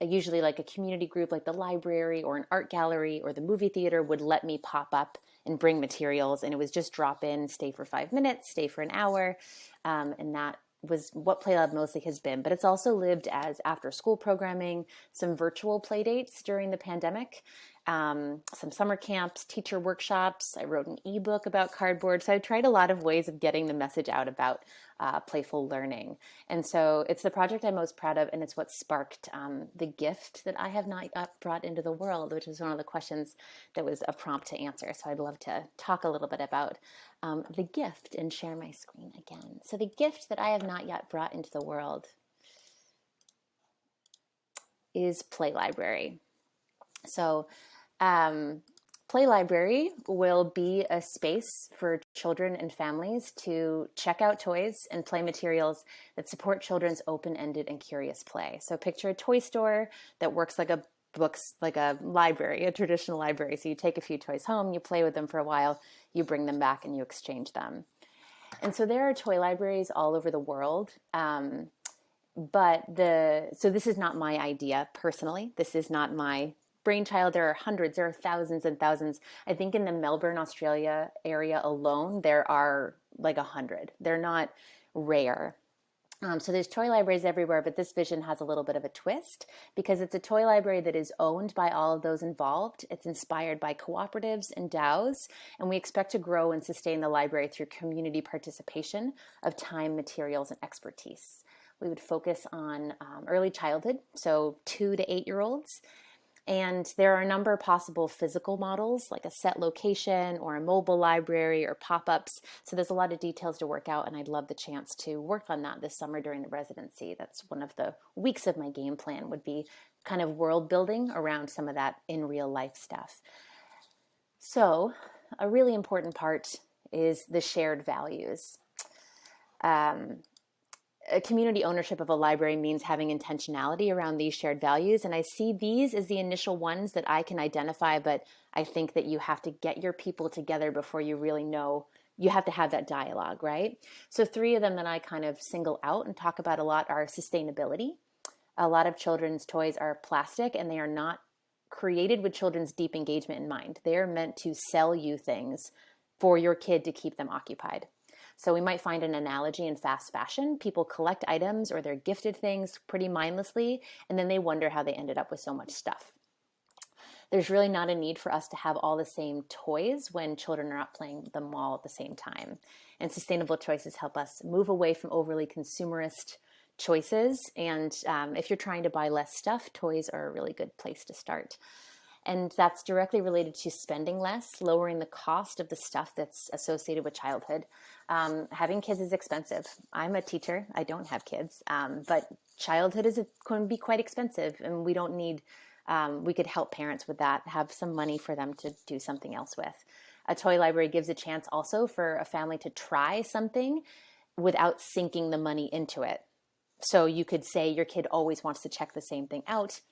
[SPEAKER 4] usually like a community group like the library or an art gallery or the movie theater would let me pop up and bring materials. And it was just drop in, stay for 5 minutes, stay for an hour. And that was what Play Lab mostly has been. But it's also lived as after school programming, some virtual play dates during the pandemic, some summer camps, teacher workshops. I wrote an ebook about cardboard. So I tried a lot of ways of getting the message out about playful learning. And so it's the project I'm most proud of, and it's what sparked the gift that I have not brought into the world, which is one of the questions that was a prompt to answer. So I'd love to talk a little bit about the gift and share my screen again. So the gift that I have not yet brought into the world is Play Library. So Play Library will be a space for children and families to check out toys and play materials that support children's open-ended and curious play. So picture a toy store that works like a library, a traditional library. So you take a few toys home, you play with them for a while, you bring them back and you exchange them. And so there are toy libraries all over the world. So this is not my idea personally. This is not my brainchild. There are hundreds, there are thousands and thousands. I think in the Melbourne, Australia area alone, there are like 100. They're not rare. So there's toy libraries everywhere, but this vision has a little bit of a twist because it's a toy library that is owned by all of those involved. It's inspired by cooperatives and DAOs, and we expect to grow and sustain the library through community participation of time, materials, and expertise. We would focus on early childhood, so 2 to 8-year-olds. And there are a number of possible physical models, like a set location or a mobile library or pop-ups. So there's a lot of details to work out, and I'd love the chance to work on that this summer during the residency. That's one of the weeks of my game plan would be kind of world building around some of that in real life stuff. So a really important part is the shared values. Community ownership of a library means having intentionality around these shared values. And I see these as the initial ones that I can identify, but I think that you have to get your people together before you really know. You have to have that dialogue, right? So 3 of them that I kind of single out and talk about a lot are sustainability. A lot of children's toys are plastic and they are not created with children's deep engagement in mind. They are meant to sell you things for your kid to keep them occupied. So we might find an analogy in fast fashion. People collect items or they're gifted things pretty mindlessly, and then they wonder how they ended up with so much stuff. There's really not a need for us to have all the same toys when children are not playing them all at the same time. And sustainable choices help us move away from overly consumerist choices. And if you're trying to buy less stuff, toys are a really good place to start. And that's directly related to spending less, lowering the cost of the stuff that's associated with childhood. Having kids is expensive. I'm a teacher. I don't have kids. But childhood is going to be quite expensive. And we don't need, we could help parents with that, have some money for them to do something else with. A toy library gives a chance also for a family to try something without sinking the money into it. So you could say your kid always wants to check the same thing out.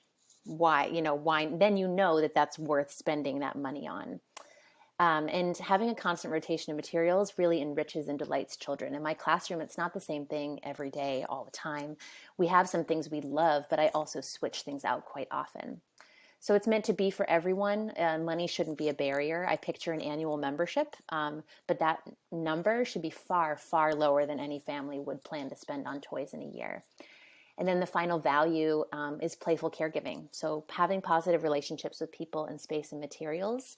[SPEAKER 4] Why, then that that's worth spending that money on. And having a constant rotation of materials really enriches and delights children. In my classroom, it's not the same thing every day, all the time. We have some things we love, but I also switch things out quite often. So it's meant to be for everyone. Money shouldn't be a barrier. I picture an annual membership, but that number should be far, far lower than any family would plan to spend on toys in a year. And then the final value is playful caregiving. So having positive relationships with people in space and materials.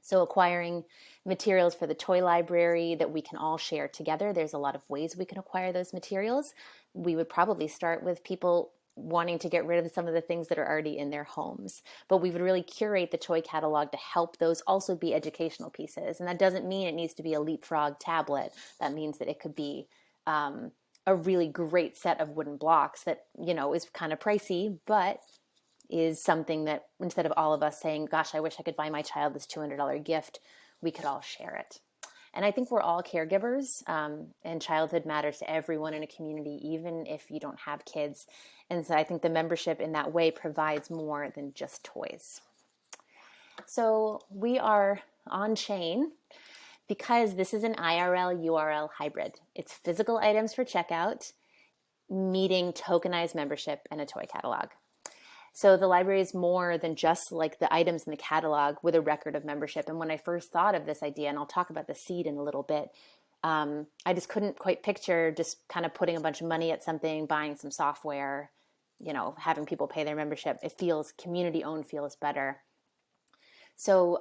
[SPEAKER 4] So acquiring materials for the toy library that we can all share together. There's a lot of ways we can acquire those materials. We would probably start with people wanting to get rid of some of the things that are already in their homes. But we would really curate the toy catalog to help those also be educational pieces. And that doesn't mean it needs to be a leapfrog tablet. That means that it could be a really great set of wooden blocks that, is kind of pricey, but is something that instead of all of us saying, gosh, I wish I could buy my child this $200 gift, we could all share it. And I think we're all caregivers, and childhood matters to everyone in a community, even if you don't have kids. And so I think the membership in that way provides more than just toys. So we are on chain because this is an IRL URL hybrid. It's physical items for checkout, meeting tokenized membership and a toy catalog. So the library is more than just like the items in the catalog with a record of membership. And when I first thought of this idea, and I'll talk about the seed in a little bit, I just couldn't quite picture just kind of putting a bunch of money at something, buying some software, having people pay their membership. It feels community owned, feels better. So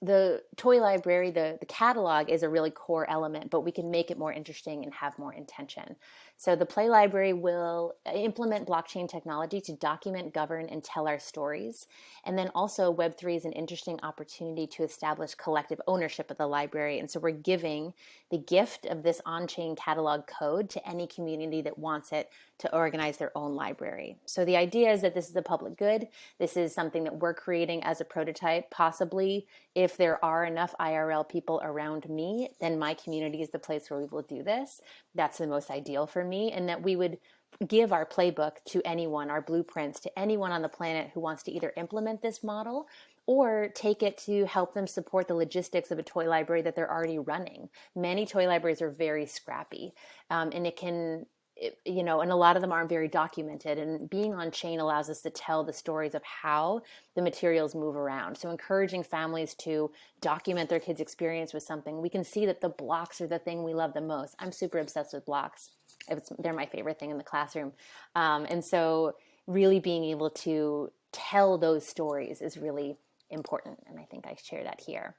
[SPEAKER 4] the toy library, the catalog is a really core element, but we can make it more interesting and have more intention. So the Play Library will implement blockchain technology to document, govern, and tell our stories. And then also Web3 is an interesting opportunity to establish collective ownership of the library. And so we're giving the gift of this on-chain catalog code to any community that wants it to organize their own library. So the idea is that this is a public good. This is something that we're creating as a prototype. Possibly if there are enough IRL people around me, then my community is the place where we will do this. That's the most ideal for me, and that we would give our playbook to anyone, our blueprints to anyone on the planet who wants to either implement this model or take it to help them support the logistics of a toy library that they're already running. Many toy libraries are very scrappy, and it can, and a lot of them aren't very documented. And being on chain allows us to tell the stories of how the materials move around. So encouraging families to document their kids' experience with something. We can see that the blocks are the thing we love the most. I'm super obsessed with blocks. They're my favorite thing in the classroom. And so really being able to tell those stories is really important. And I think I share that here.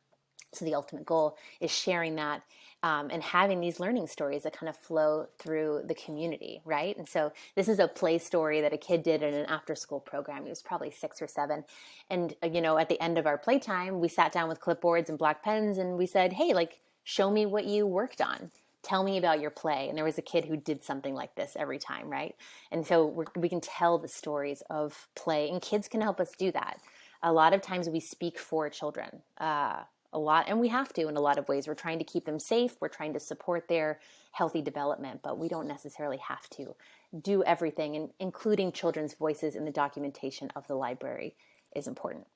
[SPEAKER 4] So the ultimate goal is sharing that and having these learning stories that kind of flow through the community, right? And so this is a play story that a kid did in an after-school program. He was probably 6 or 7. And, at the end of our playtime, we sat down with clipboards and black pens and we said, hey, show me what you worked on. Tell me about your play. And there was a kid who did something like this every time, right? And so we can tell the stories of play, and kids can help us do that. A lot of times we speak for children, a lot, and we have to in a lot of ways. We're trying to keep them safe. We're trying to support their healthy development, but we don't necessarily have to do everything, and including children's voices in the documentation of the library is important.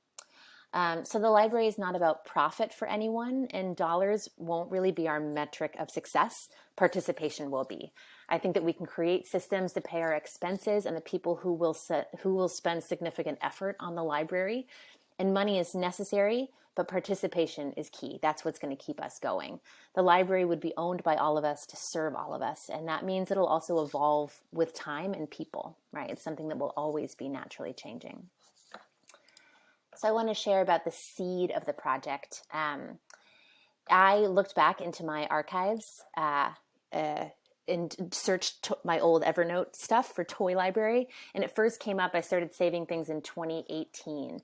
[SPEAKER 4] So the library is not about profit for anyone, and dollars won't really be our metric of success. Participation will be. I think that we can create systems to pay our expenses and the people who will spend significant effort on the library. And money is necessary, but participation is key. That's what's going to keep us going. The library would be owned by all of us to serve all of us, and that means it'll also evolve with time and people, right? It's something that will always be naturally changing. So I want to share about the seed of the project. I looked back into my archives and searched my old Evernote stuff for toy library. And it first came up, I started saving things in 2018.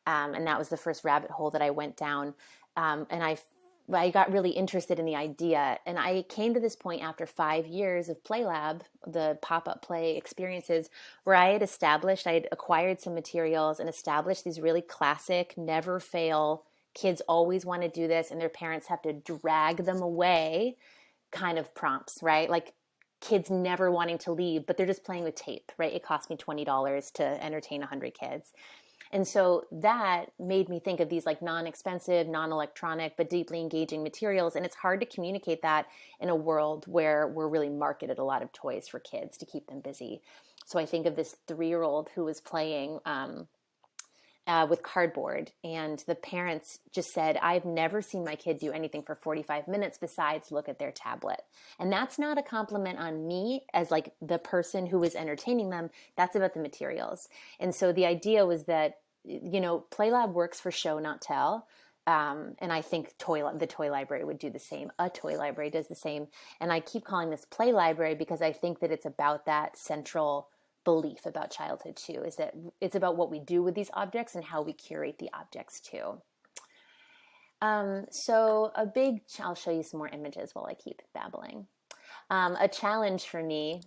[SPEAKER 4] And that was the first rabbit hole that I went down. And I got really interested in the idea. And I came to this point after 5 years of Play Lab, the pop-up play experiences, where I had acquired some materials and established these really classic, never fail, kids always want to do this and their parents have to drag them away kind of prompts, right? Like kids never wanting to leave, but they're just playing with tape, right? It cost me $20 to entertain 100 kids. And so that made me think of these non-expensive, non-electronic, but deeply engaging materials. And it's hard to communicate that in a world where we're really marketed a lot of toys for kids to keep them busy. So I think of this 3-year-old who was playing with cardboard, and the parents just said, I've never seen my kid do anything for 45 minutes besides look at their tablet. And that's not a compliment on me as the person who was entertaining them. That's about the materials. And so the idea was that, Play Lab works for show, not tell. And I think the toy library would do the same. A toy library does the same. And I keep calling this play library because I think that it's about that central belief about childhood too, is that it's about what we do with these objects and how we curate the objects too. So I'll show you some more images while I keep babbling. A challenge for me,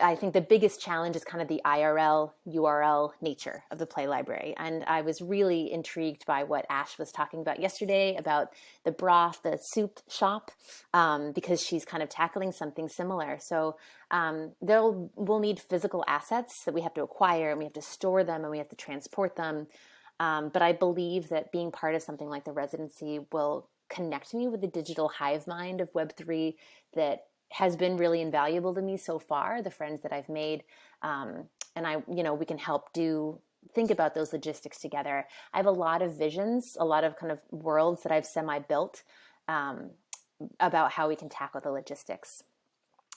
[SPEAKER 4] I think the biggest challenge is kind of the IRL, URL nature of the play library. And I was really intrigued by what Ash was talking about yesterday about the broth, the soup shop, because she's kind of tackling something similar. So we'll need physical assets that we have to acquire, and we have to store them, and we have to transport them. But I believe that being part of something like the Residency will connect me with the digital hive mind of Web3 that has been really invaluable to me so far, the friends that I've made. And we can help think about those logistics together. I have a lot of visions, a lot of kind of worlds that I've semi-built about how we can tackle the logistics.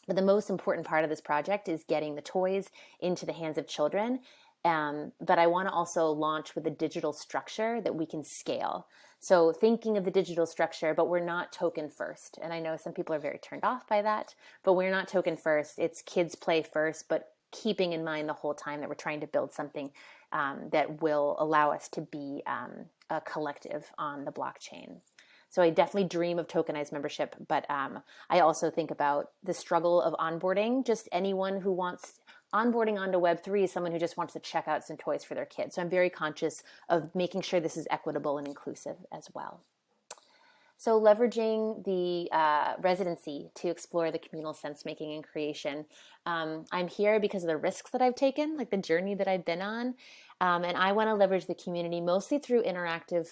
[SPEAKER 4] But the most important part of this project is getting the toys into the hands of children. But I want to also launch with a digital structure that we can scale. So thinking of the digital structure, but we're not token first. And I know some people are very turned off by that, but we're not token first. It's kids play first, but keeping in mind the whole time that we're trying to build something that will allow us to be a collective on the blockchain. So I definitely dream of tokenized membership, but I also think about the struggle of onboarding. Just anyone who wants onboarding onto Web3 is someone who just wants to check out some toys for their kids. So I'm very conscious of making sure this is equitable and inclusive as well. So leveraging the Residency to explore the communal sense-making and creation. I'm here because of the risks that I've taken, like the journey that I've been on. And I want to leverage the community mostly through interactive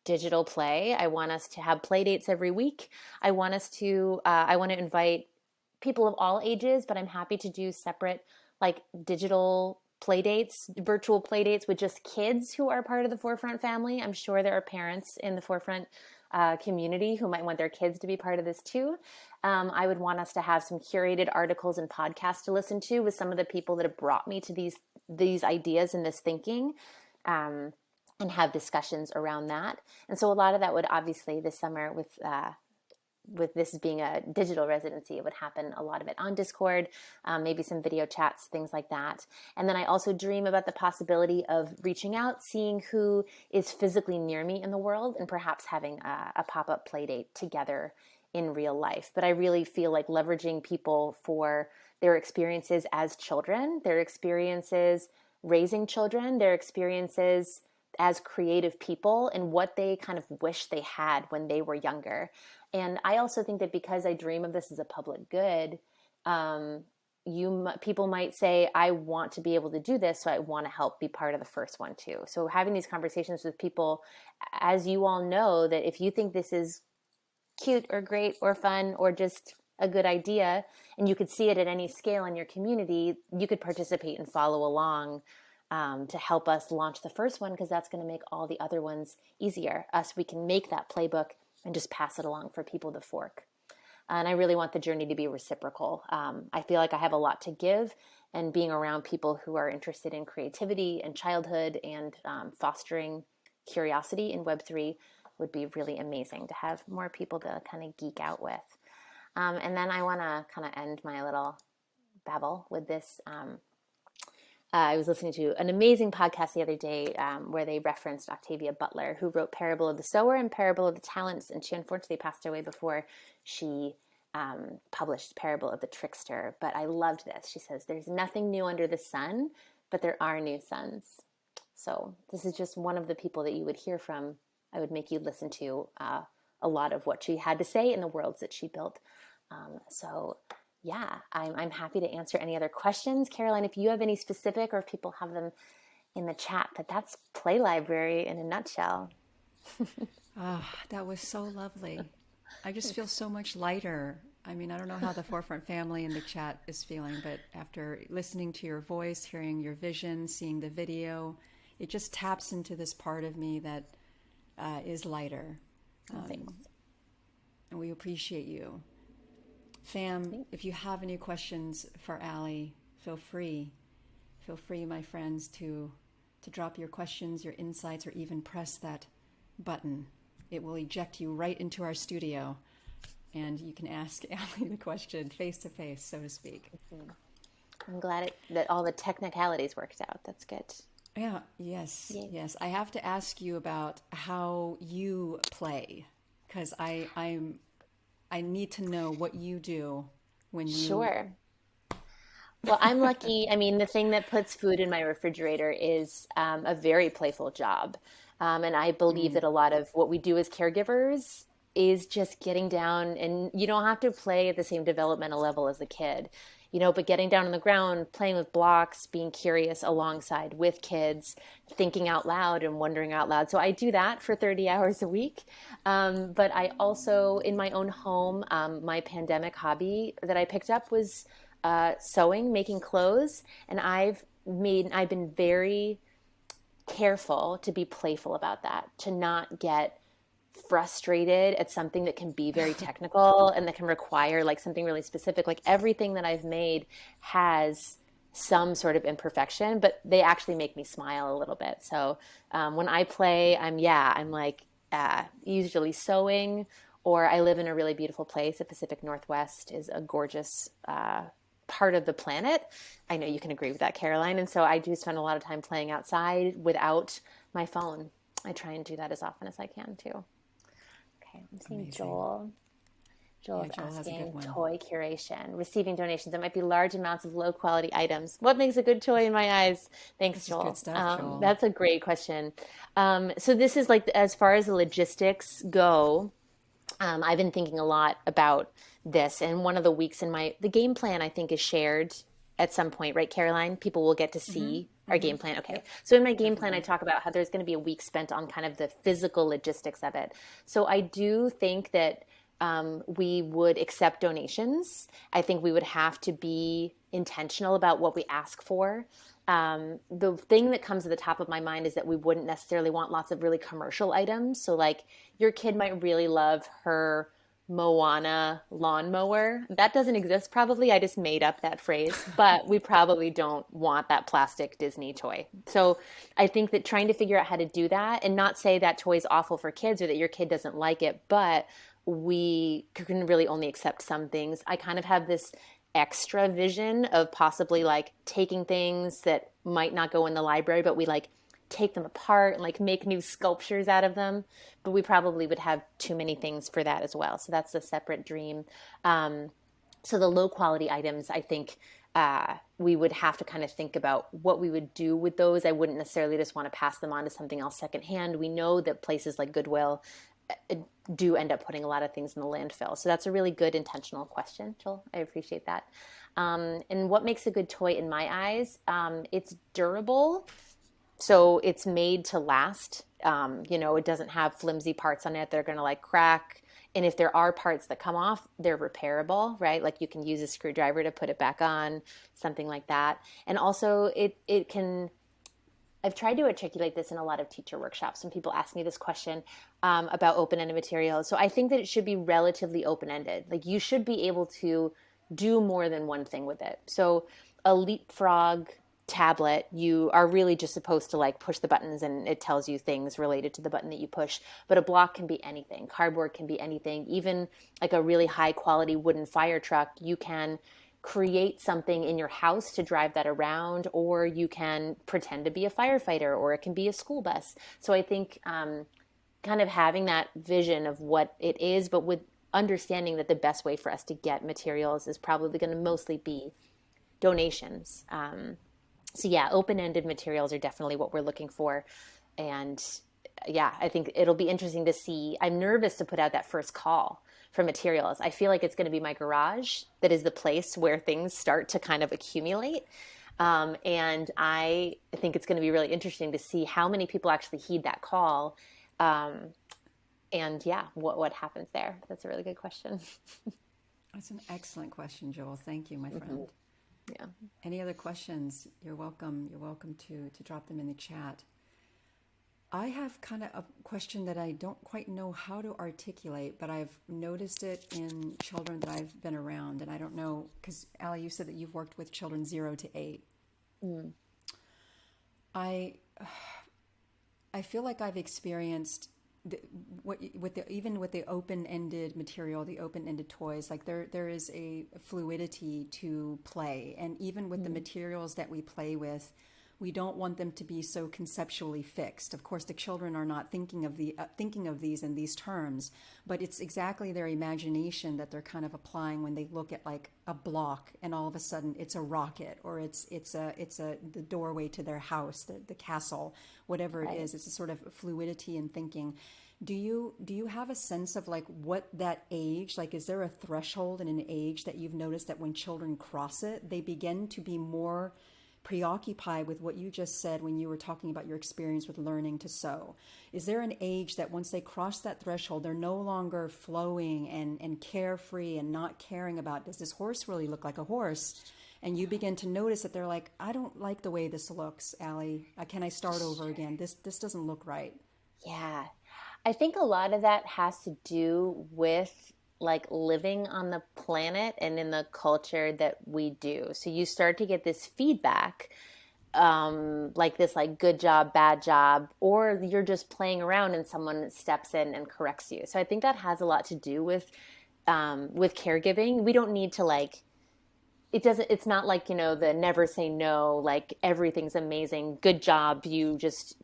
[SPEAKER 4] digital play. I want us to have play dates every week. I want to invite people of all ages, but I'm happy to do separate like digital play dates, virtual play dates with just kids who are part of the Forefront family. I'm sure there are parents in the Forefront community who might want their kids to be part of this too. I would want us to have some curated articles and podcasts to listen to with some of the people that have brought me to these ideas and this thinking, and have discussions around that. And so a lot of that would obviously this summer with this being a digital residency, it would happen a lot of it on Discord, maybe some video chats, things like that. And then I also dream about the possibility of reaching out, seeing who is physically near me in the world, and perhaps having a pop-up play date together in real life. But I really feel like leveraging people for their experiences as children, their experiences raising children, their experiences as creative people, and what they kind of wish they had when they were younger. And I also think that because I dream of this as a public good, people might say, I want to be able to do this, so I want to help be part of the first one too. So having these conversations with people, as you all know, that if you think this is cute or great or fun or just a good idea, and you could see it at any scale in your community, you could participate and follow along to help us launch the first one, because that's going to make all the other ones easier. We can make that playbook and just pass it along for people to fork. And I really want the journey to be reciprocal. I feel like I have a lot to give, and being around people who are interested in creativity and childhood and fostering curiosity in Web3 would be really amazing to have more people to kind of geek out with. And then I want to kind of end my little babble with this. I was listening to an amazing podcast the other day where they referenced Octavia Butler, who wrote Parable of the Sower and Parable of the Talents, and she unfortunately passed away before she published Parable of the Trickster. But I loved this. She says, there's nothing new under the sun, but there are new suns. So this is just one of the people that you would hear from. I would make you listen to a lot of what she had to say in the worlds that she built. Yeah, I'm happy to answer any other questions. Caroline, if you have any specific, or if people have them in the chat, but that's Play Library in a nutshell.
[SPEAKER 1] That was so lovely. I just feel so much lighter. I mean, I don't know how the Forefront family in the chat is feeling, but after listening to your voice, hearing your vision, seeing the video, it just taps into this part of me that is lighter.
[SPEAKER 4] Thanks.
[SPEAKER 1] And we appreciate you. Fam, if you have any questions for Ali, feel free, my friends, to drop your questions, your insights, or even press that button. It will eject you right into our studio, and you can ask Allie the question face to face, so to speak.
[SPEAKER 4] I'm glad that all the technicalities worked out. That's good.
[SPEAKER 1] Yeah, yes,
[SPEAKER 4] Yay.
[SPEAKER 1] yes. I have to ask you about how you play, because I need to know what you do when you.
[SPEAKER 4] Sure. Well, I'm lucky. I mean, the thing that puts food in my refrigerator is a very playful job. And I believe that a lot of what we do as caregivers is just getting down, and you don't have to play at the same developmental level as the kid, but getting down on the ground, playing with blocks, being curious alongside with kids, thinking out loud and wondering out loud. So I do that for 30 hours a week. But I also, in my own home, my pandemic hobby that I picked up was sewing, making clothes, and I've been very careful to be playful about that, to not get frustrated at something that can be very technical and that can require like something really specific. Like everything that I've made has some sort of imperfection, but they actually make me smile a little bit. So when I play, I'm like usually sewing, or I live in a really beautiful place. The Pacific Northwest is a gorgeous part of the planet. I know you can agree with that, Caroline. And so I do spend a lot of time playing outside without my phone. I try and do that as often as I can too. Okay, I'm seeing
[SPEAKER 1] Amazing.
[SPEAKER 4] Joel. Joel's
[SPEAKER 1] Yeah, Joel has a good
[SPEAKER 4] asking
[SPEAKER 1] one.
[SPEAKER 4] toy curation, receiving donations. It might be large amounts of low quality items. What makes a good toy in my eyes? Thanks,
[SPEAKER 1] This is
[SPEAKER 4] Joel.
[SPEAKER 1] good stuff, Joel.
[SPEAKER 4] That's a great question. So this is like, as far as the logistics go, I've been thinking a lot about this, and one of the weeks in the game plan, I think, is shared at some point, right, Caroline? People will get to see our game plan. Okay.
[SPEAKER 1] Yep.
[SPEAKER 4] So in my game plan, I
[SPEAKER 1] Definitely.
[SPEAKER 4] talk about how there's going to be a week spent on kind of the physical logistics of it. So I do think that we would accept donations. I think we would have to be intentional about what we ask for. The thing that comes to the top of my mind is that we wouldn't necessarily want lots of really commercial items. So like your kid might really love her Moana lawnmower. That doesn't exist probably. I just made up that phrase, but we probably don't want that plastic Disney toy. So I think that trying to figure out how to do that, and not say that toy is awful for kids or that your kid doesn't like it, but we can really only accept some things. I kind of have this extra vision of possibly like taking things that might not go in the library, but we like take them apart and like make new sculptures out of them. But we probably would have too many things for that as well. So that's a separate dream. So the low quality items, I think we would have to kind of think about what we would do with those. I wouldn't necessarily just want to pass them on to something else secondhand. We know that places like Goodwill do end up putting a lot of things in the landfill. So that's a really good intentional question, Joel. I appreciate that. And what makes a good toy in my eyes? It's durable. So it's made to last. It doesn't have flimsy parts on it. They're going to like crack. And if there are parts that come off, they're repairable, right? Like you can use a screwdriver to put it back on, something like that. And also it can, I've tried to articulate this in a lot of teacher workshops when people ask me this question about open-ended materials. So I think that it should be relatively open-ended. Like you should be able to do more than one thing with it. So a leapfrog tablet, you are really just supposed to like push the buttons and it tells you things related to the button that you push. But a block can be anything. Cardboard can be anything. Even like a really high quality wooden fire truck, you can create something in your house to drive that around, or you can pretend to be a firefighter, or it can be a school bus. So I think kind of having that vision of what it is, but with understanding that the best way for us to get materials is probably going to mostly be donations. So yeah, open-ended materials are definitely what we're looking for. And yeah, I think it'll be interesting to see. I'm nervous to put out that first call for materials. I feel like it's going to be my garage that is the place where things start to kind of accumulate. And I think it's going to be really interesting to see how many people actually heed that call. And yeah, what happens there? That's a really good question.
[SPEAKER 1] That's an excellent question, Joel. Thank you, my friend.
[SPEAKER 4] Yeah.
[SPEAKER 1] Any other questions? You're welcome. You're welcome to drop them in the chat. I have kind of a question that I don't quite know how to articulate, but I've noticed it in children that I've been around. And I don't know, because Allie, you said that you've worked with children 0 to 8. I feel like I've experienced the, with the even with the open-ended material, the open-ended toys, like there is a fluidity to play, and even with the materials that we play with, we don't want them to be so conceptually fixed. Of course, the children are not thinking of thinking of these in these terms, but it's exactly their imagination that they're kind of applying when they look at like a block, and all of a sudden it's a rocket, or it's the doorway to their house, the castle, whatever it is. It's a sort of fluidity in thinking. Do you have a sense of like what that age, like is there a threshold in an age that you've noticed that when children cross it, they begin to be more preoccupied with what you just said when you were talking about your experience with learning to sew? Is there an age that once they cross that threshold, they're no longer flowing and carefree and not caring about, does this horse really look like a horse? And you begin to notice that they're like, I don't like the way this looks, Allie. Can I start over again? This doesn't look right.
[SPEAKER 4] Yeah. I think a lot of that has to do with like living on the planet and in the culture that we do. So you start to get this feedback, like this, like good job, bad job, or you're just playing around and someone steps in and corrects you. So I think that has a lot to do with caregiving. We don't need to like, it's not like, the never say no, like everything's amazing, good job, you just,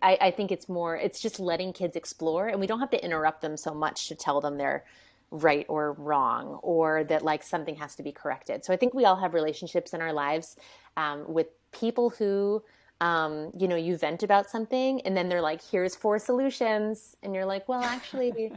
[SPEAKER 4] I think it's just letting kids explore, and we don't have to interrupt them so much to tell them they're right or wrong, or that like something has to be corrected. So I think we all have relationships in our lives, with people who, you vent about something and then they're like, here's 4 solutions. And you're like, well, actually,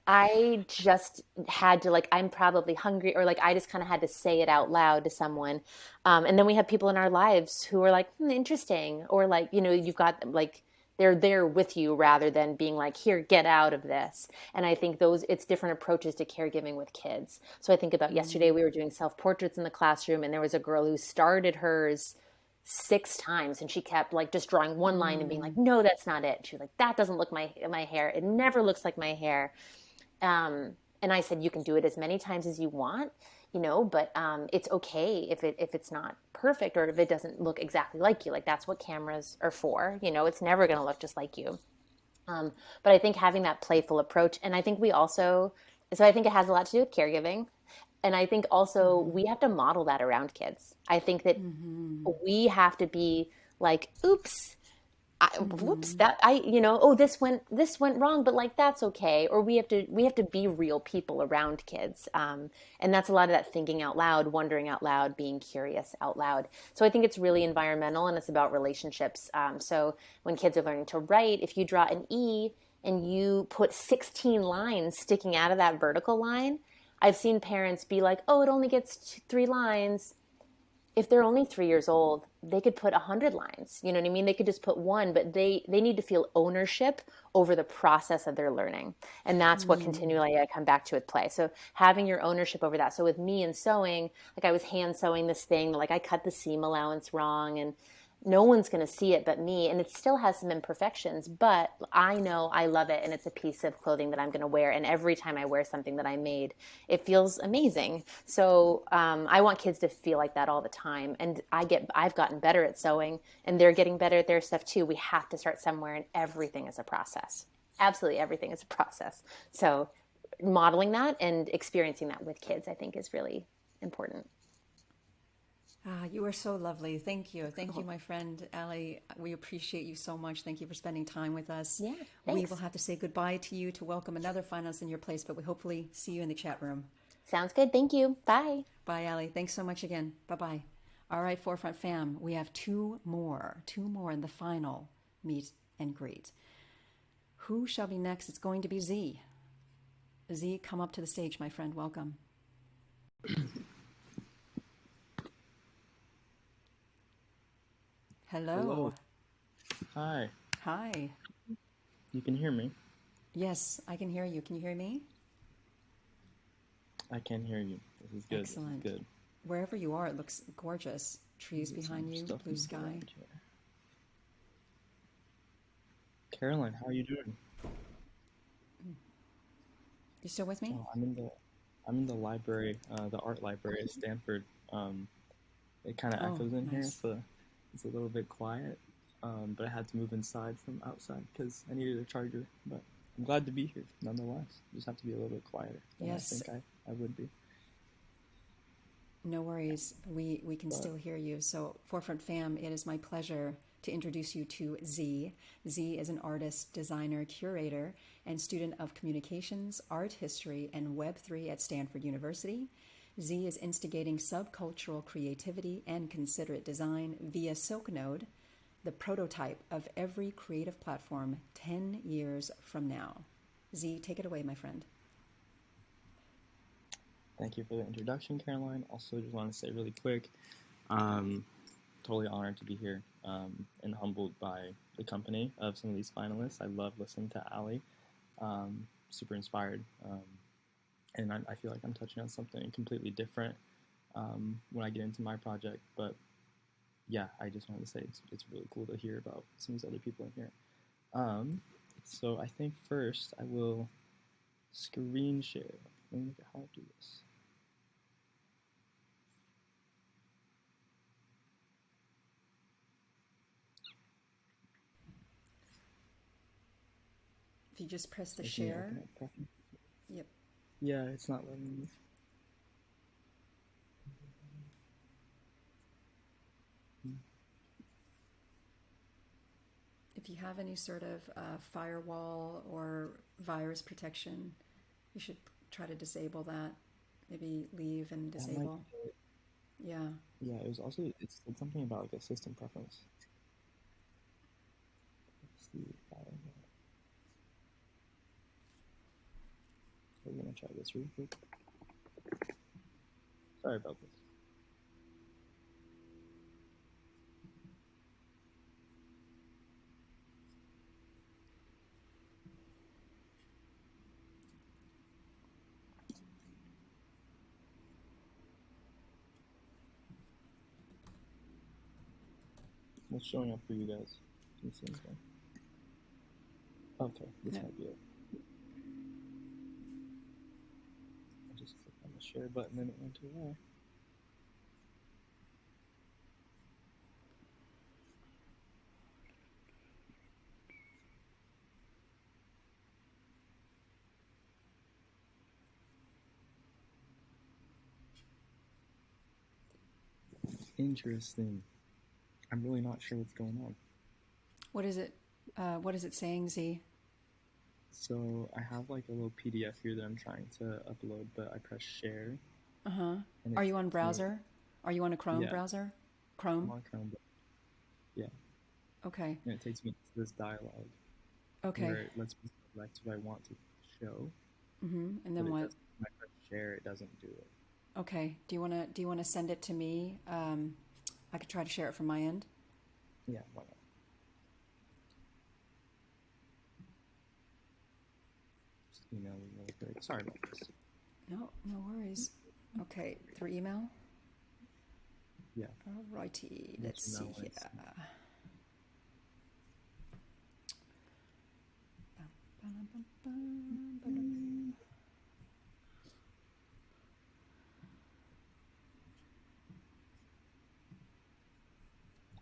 [SPEAKER 4] I just had to, like, I'm probably hungry, or like I just kind of had to say it out loud to someone. And then we have people in our lives who are like, interesting. Or like, you've got like, they're there with you rather than being like, here, get out of this. And I think it's different approaches to caregiving with kids. So I think about yesterday, we were doing self-portraits in the classroom, and there was a girl who started hers 6 times, and she kept like just drawing one line and being like, no, that's not it. She was like, that doesn't look my hair. It never looks like my hair. And I said, you can do it as many times as you want, but it's okay if it's not perfect, or if it doesn't look exactly like you. Like, that's what cameras are for. It's never going to look just like you. But I think having that playful approach, and I think so I think it has a lot to do with caregiving. And I think also we have to model that around kids. I think that we have to be like, oops, whoops, oh, this went wrong, but like, that's okay. Or we have to be real people around kids. And that's a lot of that thinking out loud, wondering out loud, being curious out loud. So I think it's really environmental, and it's about relationships. So when kids are learning to write, if you draw an E and you put 16 lines sticking out of that vertical line, I've seen parents be like, oh, it only gets 3 lines. If they're only 3 years old, they could put 100 lines. You know what I mean? They could just put one, but they need to feel ownership over the process of their learning. And that's what continually I come back to with play. So having your ownership over that. So with me and sewing, like I was hand sewing this thing, like I cut the seam allowance wrong, and no one's going to see it but me. And it still has some imperfections, but I know I love it. And it's a piece of clothing that I'm going to wear. And every time I wear something that I made, it feels amazing. So I want kids to feel like that all the time. And I've gotten better at sewing, and they're getting better at their stuff too. We have to start somewhere, and everything is a process. Absolutely everything is a process. So modeling that and experiencing that with kids, I think, is really important.
[SPEAKER 1] You are so lovely. Thank you. Thank you, my friend Allie. We appreciate you so much. Thank you for spending time with us.
[SPEAKER 4] Yeah,
[SPEAKER 1] We
[SPEAKER 4] thanks.
[SPEAKER 1] will have to say goodbye to you to welcome another finalist in your place, but we hopefully see you in the chat room.
[SPEAKER 4] Sounds good. Thank you. Bye.
[SPEAKER 1] Bye, Allie. Thanks so much again. Bye-bye. All right, Forefront fam, we have two more in the final meet and greet. Who shall be next? It's going to be Z. Z, come up to the stage, my friend. Welcome. Hello.
[SPEAKER 3] Hello. Hi.
[SPEAKER 1] Hi.
[SPEAKER 3] You can hear me?
[SPEAKER 1] Yes, I can hear you. Can you hear me?
[SPEAKER 3] I can hear you. This is good.
[SPEAKER 1] Excellent.
[SPEAKER 3] This is good.
[SPEAKER 1] Wherever you are, it looks gorgeous. Trees
[SPEAKER 3] Get
[SPEAKER 1] behind
[SPEAKER 3] some
[SPEAKER 1] you,
[SPEAKER 3] stuff
[SPEAKER 1] blue
[SPEAKER 3] in the
[SPEAKER 1] sky.
[SPEAKER 3] garage here. Caroline, how are you doing?
[SPEAKER 1] You still with me?
[SPEAKER 3] Oh, I'm in the library, the art library at Stanford. It kind of
[SPEAKER 1] Oh,
[SPEAKER 3] echoes in here,
[SPEAKER 1] nice.
[SPEAKER 3] so it's a little bit quiet. But I had to move inside from outside because I needed a charger. But I'm glad to be here nonetheless. Just have to be a little bit quieter than
[SPEAKER 1] Yes.
[SPEAKER 3] I think I would be.
[SPEAKER 1] No worries. We can
[SPEAKER 3] But
[SPEAKER 1] still hear you. So, Forefront Fam, it is my pleasure to introduce you to Z. Z is an artist, designer, curator, and student of communications, art history, and Web3 at Stanford University. Z is instigating subcultural creativity and considerate design via Silknode, the prototype of every creative platform 10 years from now. Z, take it away, my friend.
[SPEAKER 3] thank you for the introduction, Caroline. Also, just want to say really quick, totally honored to be here, and humbled by the company of some of these finalists. I love listening to Ali. Super inspired. And I feel like I'm touching on something completely different when I get into my project. But yeah, I just wanted to say it's really cool to hear about some of these other people in here. So I think first I will screen share. Let me look at how I do this.
[SPEAKER 1] If you just press the
[SPEAKER 3] Making me
[SPEAKER 1] share.
[SPEAKER 3] open up preferences.
[SPEAKER 1] Yep.
[SPEAKER 3] Yeah, it's not letting me.
[SPEAKER 1] If you have any sort of firewall or virus protection, you should try to disable that. Maybe leave and
[SPEAKER 3] That might
[SPEAKER 1] disable.
[SPEAKER 3] do it.
[SPEAKER 1] Yeah.
[SPEAKER 3] Yeah, it was also it said something about like a system preference. Let's see if so we're gonna try this real quick. Sorry about this. What's showing up for you guys? Can you see anything? Okay, this
[SPEAKER 1] No.
[SPEAKER 3] might be it. I just clicked on the share button and it went away. Interesting. I'm really not sure what's going on.
[SPEAKER 1] What is it? What is it saying, Z?
[SPEAKER 3] So I have like a little PDF here that I'm trying to upload, but I press share.
[SPEAKER 1] Uh-huh.
[SPEAKER 3] And
[SPEAKER 1] Are
[SPEAKER 3] it
[SPEAKER 1] you on
[SPEAKER 3] takes me,
[SPEAKER 1] browser? Are you on a Chrome
[SPEAKER 3] yeah,
[SPEAKER 1] browser?
[SPEAKER 3] I'm
[SPEAKER 1] Chrome?
[SPEAKER 3] on Chrome, but yeah.
[SPEAKER 1] Okay.
[SPEAKER 3] And it takes me to this dialogue
[SPEAKER 1] Okay.
[SPEAKER 3] where it lets me select what I want to show,
[SPEAKER 1] Mm-hmm. And
[SPEAKER 3] but
[SPEAKER 1] then
[SPEAKER 3] it
[SPEAKER 1] what?
[SPEAKER 3] doesn't, when I press share, it doesn't do it.
[SPEAKER 1] Okay. Do you wanna send it to me? I could try to share it from my end.
[SPEAKER 3] Yeah, why not? Just email me really quick. Sorry about this.
[SPEAKER 1] No, no worries. Okay, through email.
[SPEAKER 3] Yeah.
[SPEAKER 1] Alrighty.
[SPEAKER 3] Let
[SPEAKER 1] Let's
[SPEAKER 3] you
[SPEAKER 1] see
[SPEAKER 3] know when
[SPEAKER 1] here.
[SPEAKER 3] it's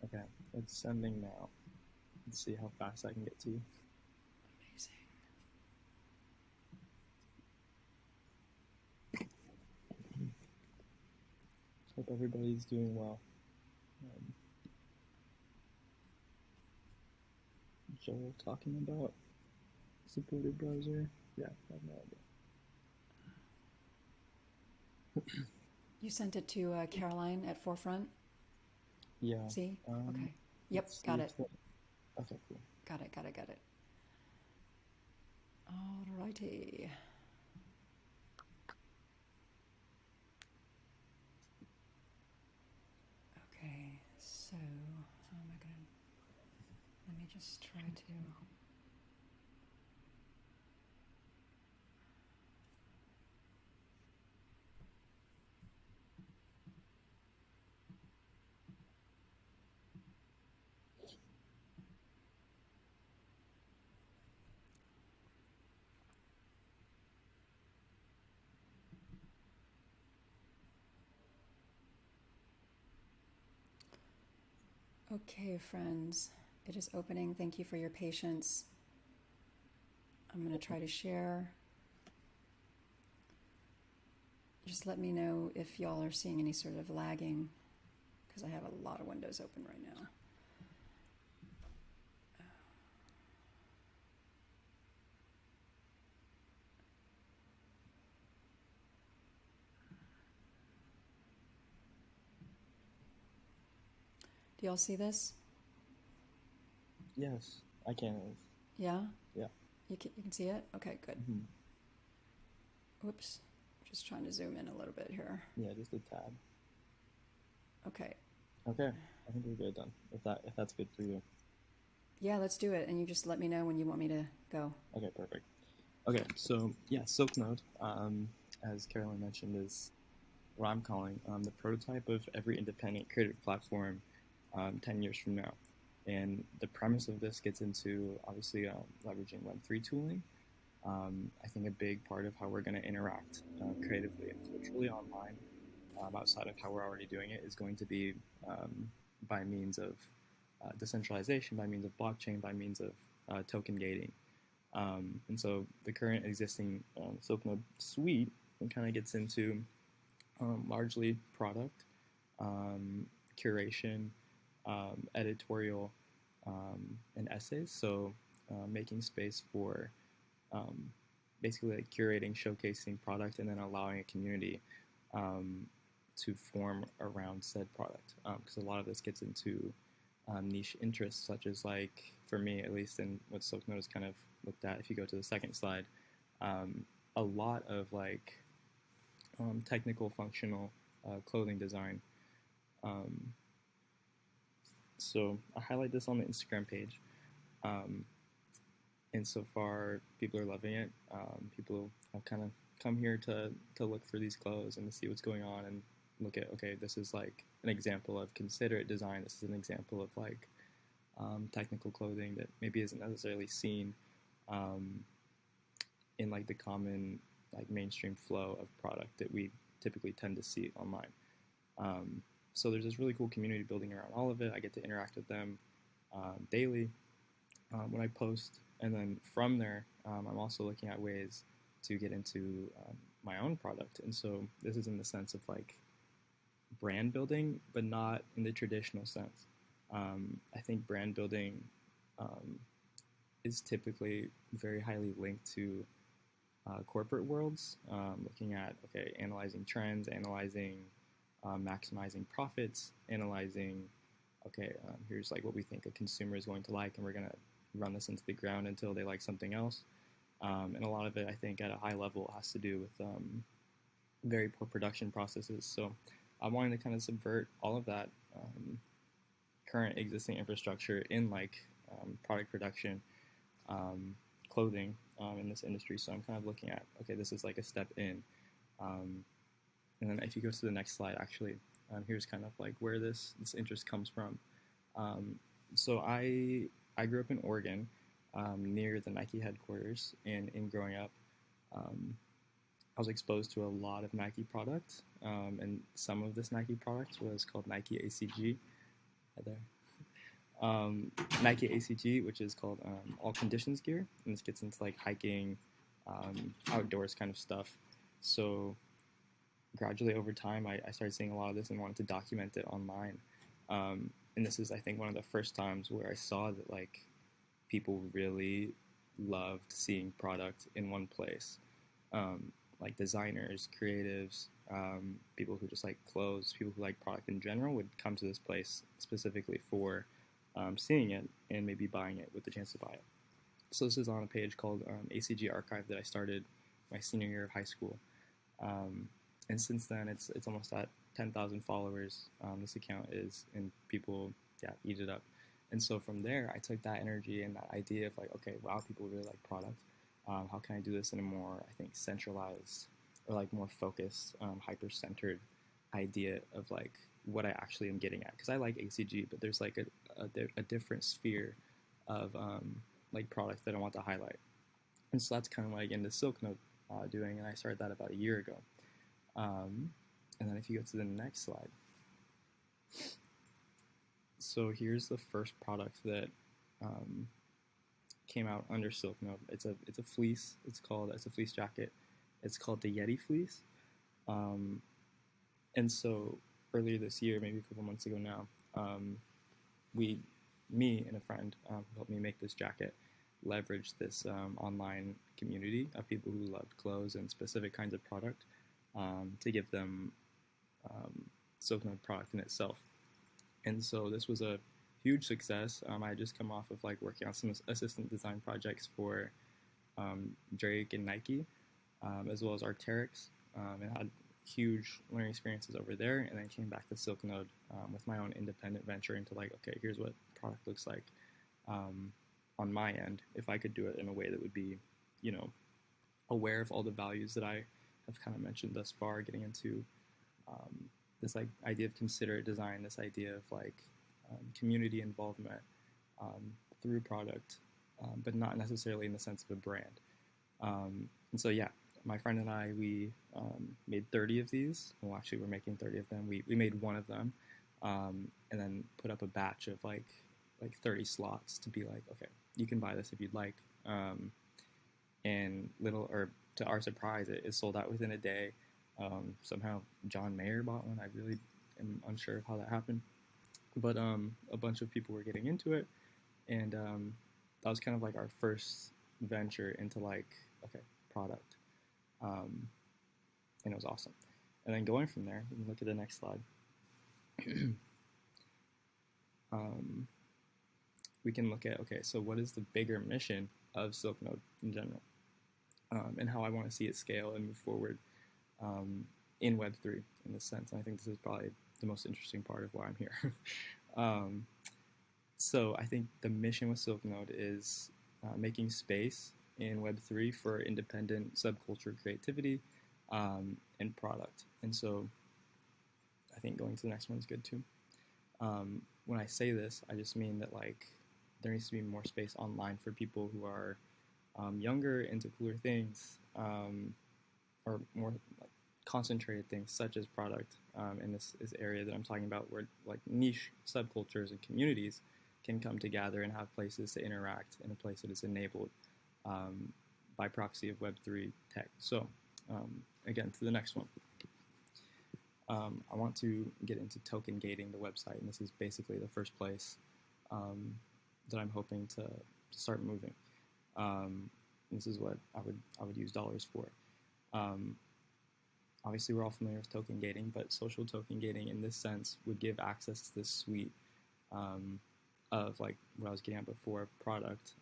[SPEAKER 3] okay. It's sending now. Let's see how fast I can get to you.
[SPEAKER 1] Amazing.
[SPEAKER 3] Hope everybody's doing well. Joel talking about supported browser. Yeah, I have no idea.
[SPEAKER 1] You sent it to Caroline at Forefront.
[SPEAKER 3] Yeah.
[SPEAKER 1] See? Okay. Yep.
[SPEAKER 3] Let's
[SPEAKER 1] Got
[SPEAKER 3] see
[SPEAKER 1] it.
[SPEAKER 3] okay, cool.
[SPEAKER 1] Got it. Got it. Got it. Alrighty. Okay. So, how am I gonna? Let me just try to. Okay, friends. It is opening. Thank you for your patience. I'm going to try to share. Just let me know if y'all are seeing any sort of lagging, because I have a lot of windows open right now. Do y'all see this?
[SPEAKER 3] Yes, I can.
[SPEAKER 1] Yeah?
[SPEAKER 3] Yeah.
[SPEAKER 1] You can see it? Okay, good.
[SPEAKER 3] Mm-hmm.
[SPEAKER 1] Oops. Just trying to zoom in a little bit here.
[SPEAKER 3] Yeah, just a tad.
[SPEAKER 1] Okay.
[SPEAKER 3] Okay, I think we're good then. If that's good for you.
[SPEAKER 1] Yeah, let's do it. And you just let me know when you want me to go.
[SPEAKER 3] Okay, perfect. Okay, so yeah, Silknode, as Carolyn mentioned, is what I'm calling the prototype of every independent creative platform 10 years from now. And the premise of this gets into, obviously, leveraging Web3 tooling. I think a big part of how we're going to interact creatively and virtually online, outside of how we're already doing it, is going to be by means of decentralization, by means of blockchain, by means of token gating. And so the current existing Silknode suite kind of gets into largely product, curation, editorial, and essays. So making space for basically like curating, showcasing product, and then allowing a community to form around said product. Because a lot of this gets into niche interests, such as, like, for me at least, and what Silknode is kind of looked at, if you go to the second slide, a lot of like technical, functional clothing design. So I highlight this on the Instagram page. And so far, people are loving it. People have kind of come here to look for these clothes and to see what's going on and look at, okay, this is like an example of considerate design. This is an example of like technical clothing that maybe isn't necessarily seen in like the common like mainstream flow of product that we typically tend to see online. So there's this really cool community building around all of it. I get to interact with them daily when I post. And then from there, I'm also looking at ways to get into my own product. And so this is in the sense of like brand building, but not in the traditional sense. I think brand building is typically very highly linked to corporate worlds, looking at, okay, analyzing trends, analyzing maximizing profits, analyzing, okay, here's like what we think a consumer is going to like, and we're going to run this into the ground until they like something else. And a lot of it, I think, at a high level has to do with very poor production processes. So I'm wanting to kind of subvert all of that current existing infrastructure in like product production, clothing in this industry. So I'm kind of looking at, okay, this is like a step in. And then if you go to the next slide, actually, here's kind of like where this interest comes from. So I grew up in Oregon, near the Nike headquarters, and in growing up, I was exposed to a lot of Nike products, and some of this Nike product was called Nike ACG. Right there. Nike ACG, which is called all conditions gear, and this gets into like hiking, outdoors kind of stuff. So gradually over time, I started seeing a lot of this and wanted to document it online. And this is, I think, one of the first times where I saw that like people really loved seeing product in one place. Like designers, creatives, people who just like clothes, people who like product in general would come to this place specifically for seeing it and maybe buying it with the chance to buy it. So this is on a page called ACG Archive that I started my senior year of high school. And since then, it's almost at 10,000 followers. This account is, and people, eat it up. And so from there, I took that energy and that idea of like, okay, wow, people really like product. How can I do this in a more, I think, centralized or like more focused, hyper-centered idea of like what I actually am getting at? Because I like ACG, but there's like a different sphere of like product that I want to highlight. And so that's kind of what I get into Silknode doing, and I started that about a year ago. And then if you go to the next slide. So here's the first product that came out under Silknode. It's a fleece. It's a fleece jacket. It's called the Yeti fleece. And so earlier this year, maybe a couple months ago now, me and a friend who helped me make this jacket, leveraged this online community of people who loved clothes and specific kinds of product to give them Silknode product in itself. And so this was a huge success. I had just come off of like working on some assistant design projects for Drake and Nike, as well as Arc'teryx, and had huge learning experiences over there, and then came back to Silknode with my own independent venture into like, okay, here's what product looks like on my end, if I could do it in a way that would be, you know, aware of all the values that I have kind of mentioned thus far, getting into this like idea of considerate design, this idea of like community involvement through product, but not necessarily in the sense of a brand. And so, yeah, my friend and I, we made 30 of these. Well, actually, we're making 30 of them. We made one of them, and then put up a batch of like 30 slots to be like, okay, you can buy this if you'd like. And to our surprise, it sold out within a day. Somehow John Mayer bought one. I really am unsure of how that happened, but a bunch of people were getting into it, and that was kind of like our first venture into like, okay, product. And it was awesome. And then going from there, we can look at the next slide. We can look at, okay, so what is the bigger mission of Silknode in general, and how I want to see it scale and move forward in Web3 in this sense. And I think this is probably the most interesting part of why I'm here. So I think the mission with Silknode is making space in Web3 for independent subculture creativity and product. And so I think going to the next one is good too. When I say this, I just mean that like there needs to be more space online for people who are younger, into cooler things, or more like concentrated things such as product in this area that I'm talking about, where like niche subcultures and communities can come together and have places to interact in a place that is enabled by proxy of Web3 tech. So again, to the next one. I want to get into token gating the website, and this is basically the first place that I'm hoping to start moving. This is what I would use dollars for. Obviously, we're all familiar with token gating, but social token gating in this sense would give access to this suite of like what I was getting at before, product,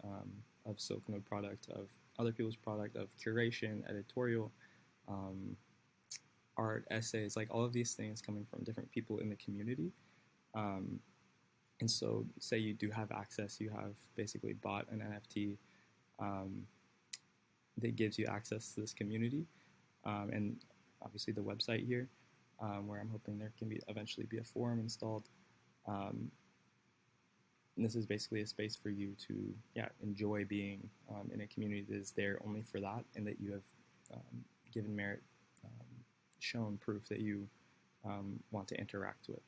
[SPEAKER 3] of Silknode product, of other people's product, of curation, editorial, art, essays, like all of these things coming from different people in the community. And so say you do have access, you have basically bought an NFT that gives you access to this community. And obviously the website here, where I'm hoping there can eventually be a forum installed. And this is basically a space for you to enjoy being in a community that is there only for that, and that you have given merit, shown proof that you want to interact with.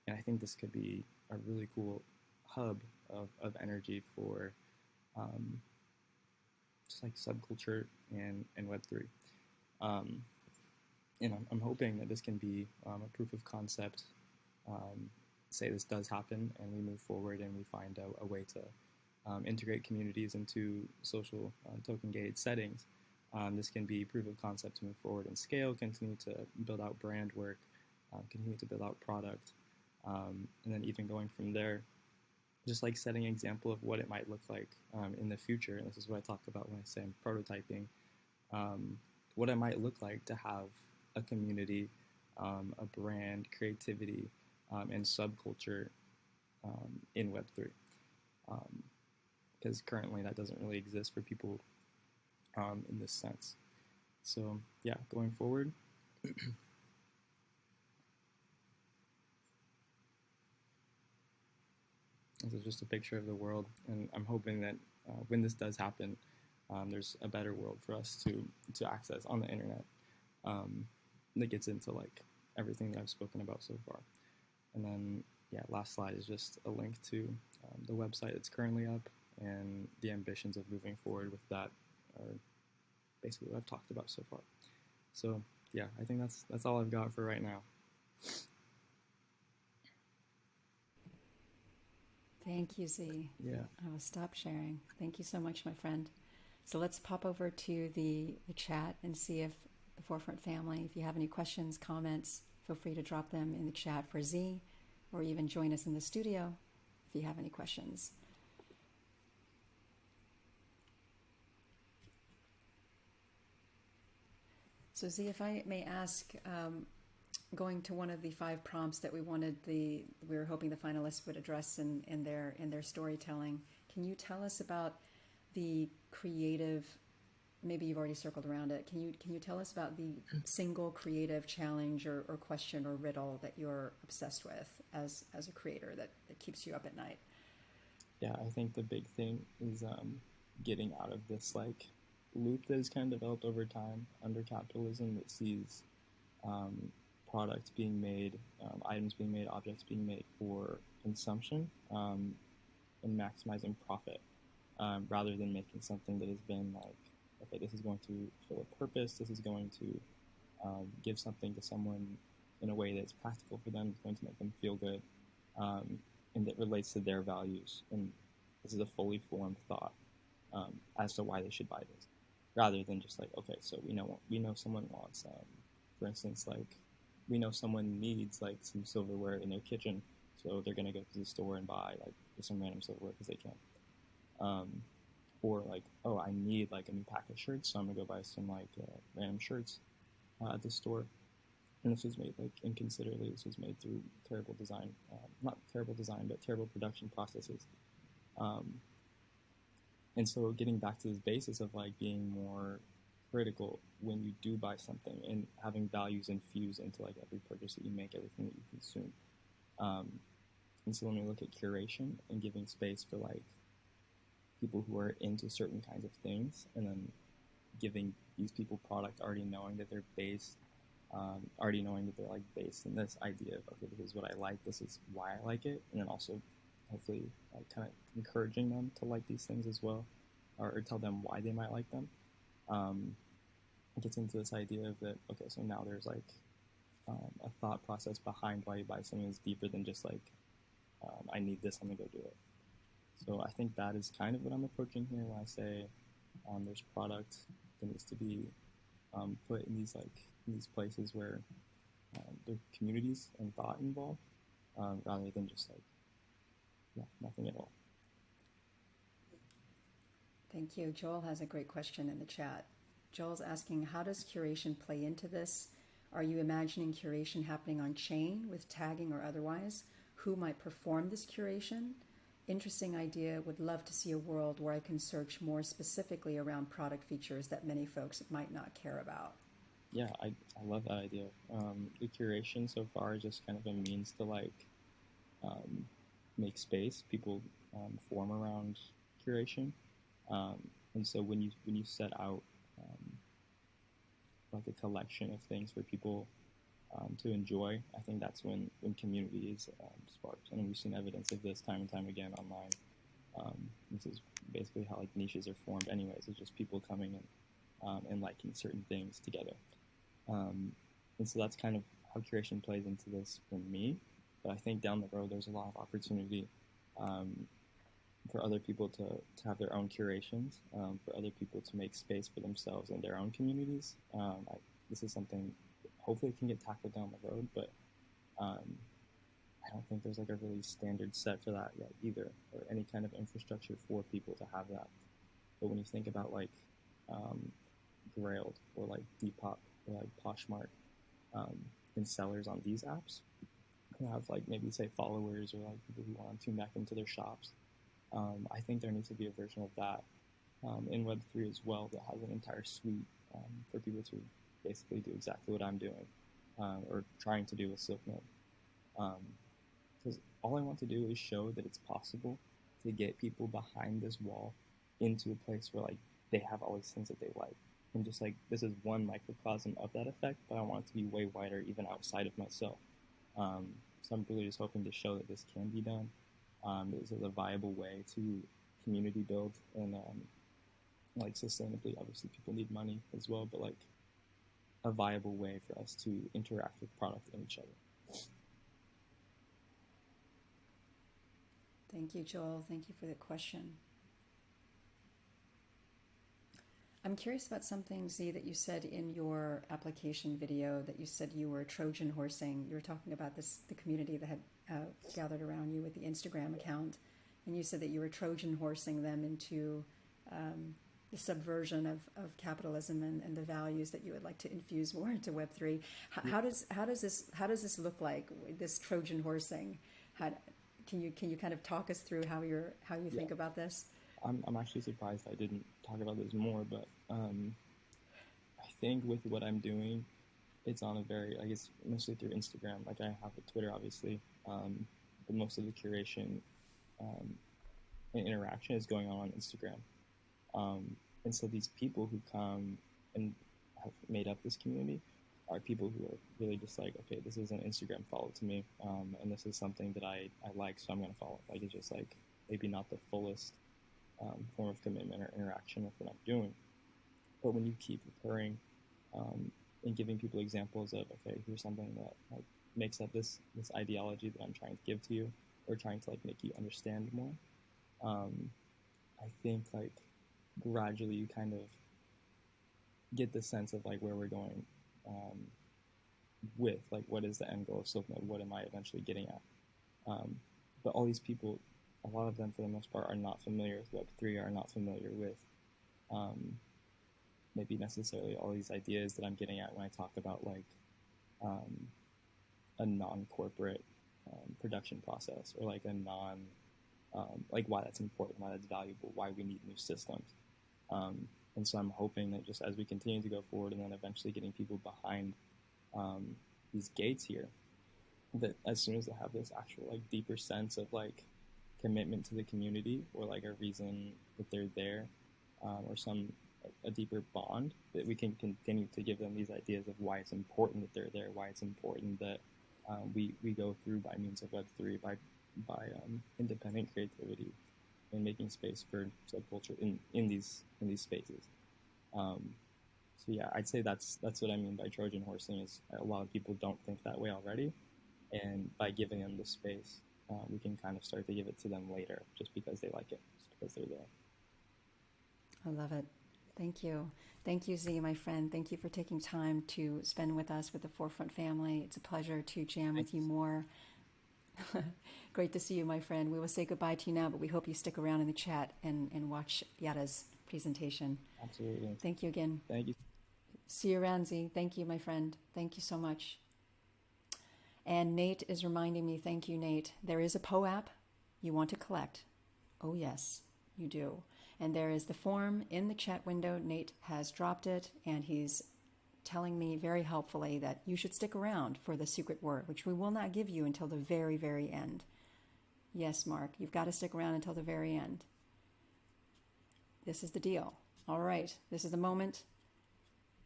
[SPEAKER 3] And I think this could be a really cool hub of energy for just like subculture and Web3. And I'm hoping that this can be a proof of concept. Say this does happen and we move forward and we find a way to integrate communities into social token gated settings. This can be proof of concept to move forward and scale, continue to build out brand work, continue to build out product, and then even going from there, just like setting an example of what it might look like in the future. And this is what I talk about when I say I'm prototyping, what it might look like to have a community, a brand, creativity, and subculture in Web3. Because currently that doesn't really exist for people in this sense. So yeah, going forward, this is just a picture of the world, and I'm hoping that when this does happen, there's a better world for us to access on the internet that gets into like everything that I've spoken about so far. And then last slide is just a link to the website that's currently up, and the ambitions of moving forward with that are basically what I've talked about so far. So yeah, I think that's all I've got for right now.
[SPEAKER 1] Thank you, Z.
[SPEAKER 3] Yeah.
[SPEAKER 1] I will stop sharing. Thank you so much, my friend. So let's pop over to the chat and see if the Forefront family, if you have any questions, comments, feel free to drop them in the chat for Z, or even join us in the studio if you have any questions. So Z, if I may ask, going to one of the 5 prompts that we were hoping the finalists would address in their storytelling, can you tell us about the creative, maybe you've already circled around it, can you tell us about the single creative challenge or question or riddle that you're obsessed with as a creator that keeps you up at night?
[SPEAKER 3] Yeah, I think the big thing is getting out of this like loop that has kind of developed over time under capitalism that sees products being made, items being made, objects being made for consumption and maximizing profit, rather than making something that has been like, okay, this is going to fill a purpose, this is going to give something to someone in a way that's practical for them, it's going to make them feel good, and that relates to their values. And this is a fully formed thought as to why they should buy this, rather than just like, okay, so we know someone wants, for instance, like we know someone needs like some silverware in their kitchen, so they're gonna go to the store and buy like some random silverware because they can. Or like, oh, I need like a new pack of shirts, so I'm gonna go buy some like random shirts at the store. And this was made like inconsiderately. This was made through terrible design, not terrible design, but terrible production processes. And so getting back to this basis of like being more critical when you do buy something and having values infused into like every purchase that you make, everything that you consume. And so when we look at curation and giving space for like people who are into certain kinds of things, and then giving these people product already knowing that they're based, already knowing that they're like based in this idea of, okay, this is what I like, this is why I like it, and then also hopefully like kind of encouraging them to like these things as well, or tell them why they might like them. It gets into this idea of that, okay, so now there's like a thought process behind why you buy something that's deeper than just like, I need this, I'm gonna go do it. So I think that is kind of what I'm approaching here when I say there's product that needs to be put in these places where there are communities and thought involved, rather than just like nothing at all.
[SPEAKER 1] Thank you. Joel has a great question in the chat. Joel's asking, how does curation play into this? Are you imagining curation happening on chain with tagging or otherwise? Who might perform this curation? Interesting idea. Would love to see a world where I can search more specifically around product features that many folks might not care about.
[SPEAKER 3] Yeah, I love that idea. The curation so far is just kind of a means to like make space. People form around curation, and so when you set out like a collection of things for people to enjoy, I think that's when community is sparked. And we've seen evidence of this time and time again online. This is basically how like niches are formed anyways. It's just people coming and liking certain things together. And so that's kind of how curation plays into this for me. But I think down the road there's a lot of opportunity for other people to have their own curations, for other people to make space for themselves in their own communities. This is something hopefully can get tackled down the road, but I don't think there's like a really standard set for that yet either, or any kind of infrastructure for people to have that. But when you think about like Grailed or like Depop or like Poshmark and sellers on these apps who have like maybe say followers or like people who want to tune back into their shops, I think there needs to be a version of that in Web3 as well that has an entire suite for people to basically do exactly what I'm doing or trying to do with SilkNode. Because all I want to do is show that it's possible to get people behind this wall into a place where like they have all these things that they like. And just like this is one microcosm of that effect, but I want it to be way wider even outside of myself. So I'm really just hoping to show that this can be done. This is a viable way to community build and like sustainably. Obviously, people need money as well, but like a viable way for us to interact with product and each other.
[SPEAKER 1] Thank you, Joel. Thank you for the question. I'm curious about something, Z, that you said in your application video, that you said you were Trojan horsing. You were talking about the community that had gathered around you with the Instagram account, and you said that you were Trojan horsing them into the subversion of capitalism and the values that you would like to infuse more into Web3. How does this look like, this Trojan horsing? Can you kind of talk us through how you think about this?
[SPEAKER 3] I'm actually surprised I didn't talk about this more, but I think with what I'm doing, it's on a very, I guess, mostly through Instagram. Like I have a Twitter, obviously, but most of the curation and interaction is going on Instagram. And so these people who come and have made up this community are people who are really just like, okay, this is an Instagram follow to me, and this is something that I like, so I'm going to follow. Like it's just like maybe not the fullest form of commitment or interaction with what I'm doing. But when you keep recurring and giving people examples of, okay, here's something that like makes up this ideology that I'm trying to give to you, or trying to like make you understand more, I think like gradually you kind of get the sense of like where we're going with like what is the end goal of Silknode, what am I eventually getting at. But all these people, a lot of them for the most part are not familiar with Web3, are not familiar with maybe necessarily all these ideas that I'm getting at when I talk about like a non-corporate production process, or like a like why that's important, why that's valuable, why we need new systems. And so I'm hoping that just as we continue to go forward, and then eventually getting people behind these gates here, that as soon as they have this actual like deeper sense of like commitment to the community, or like a reason that they're there, or a deeper bond, that we can continue to give them these ideas of why it's important that they're there, why it's important that we go through by means of Web3, by independent creativity, and making space for subculture in these spaces. So yeah, I'd say that's what I mean by Trojan horsing. Is a lot of people don't think that way already, and by giving them the space, we can kind of start to give it to them later, just because they like it, just because they're there.
[SPEAKER 1] I love it. Thank you. Thank you, Z, my friend. Thank you for taking time to spend with us, with the Forefront family. It's a pleasure to jam with you more. Great to see you, my friend. We will say goodbye to you now, but we hope you stick around in the chat and watch Yada's presentation.
[SPEAKER 3] Absolutely.
[SPEAKER 1] Thank you again.
[SPEAKER 3] Thank you.
[SPEAKER 1] See you around, Z. Thank you, my friend. Thank you so much. And Nate is reminding me, thank you, Nate. There is a POAP you want to collect. Oh, yes, you do. And there is the form in the chat window. Nate has dropped it, and he's telling me very helpfully that you should stick around for the secret word, which we will not give you until the very, very end. Yes, Mark, you've got to stick around until the very end. This is the deal. All right, this is the moment.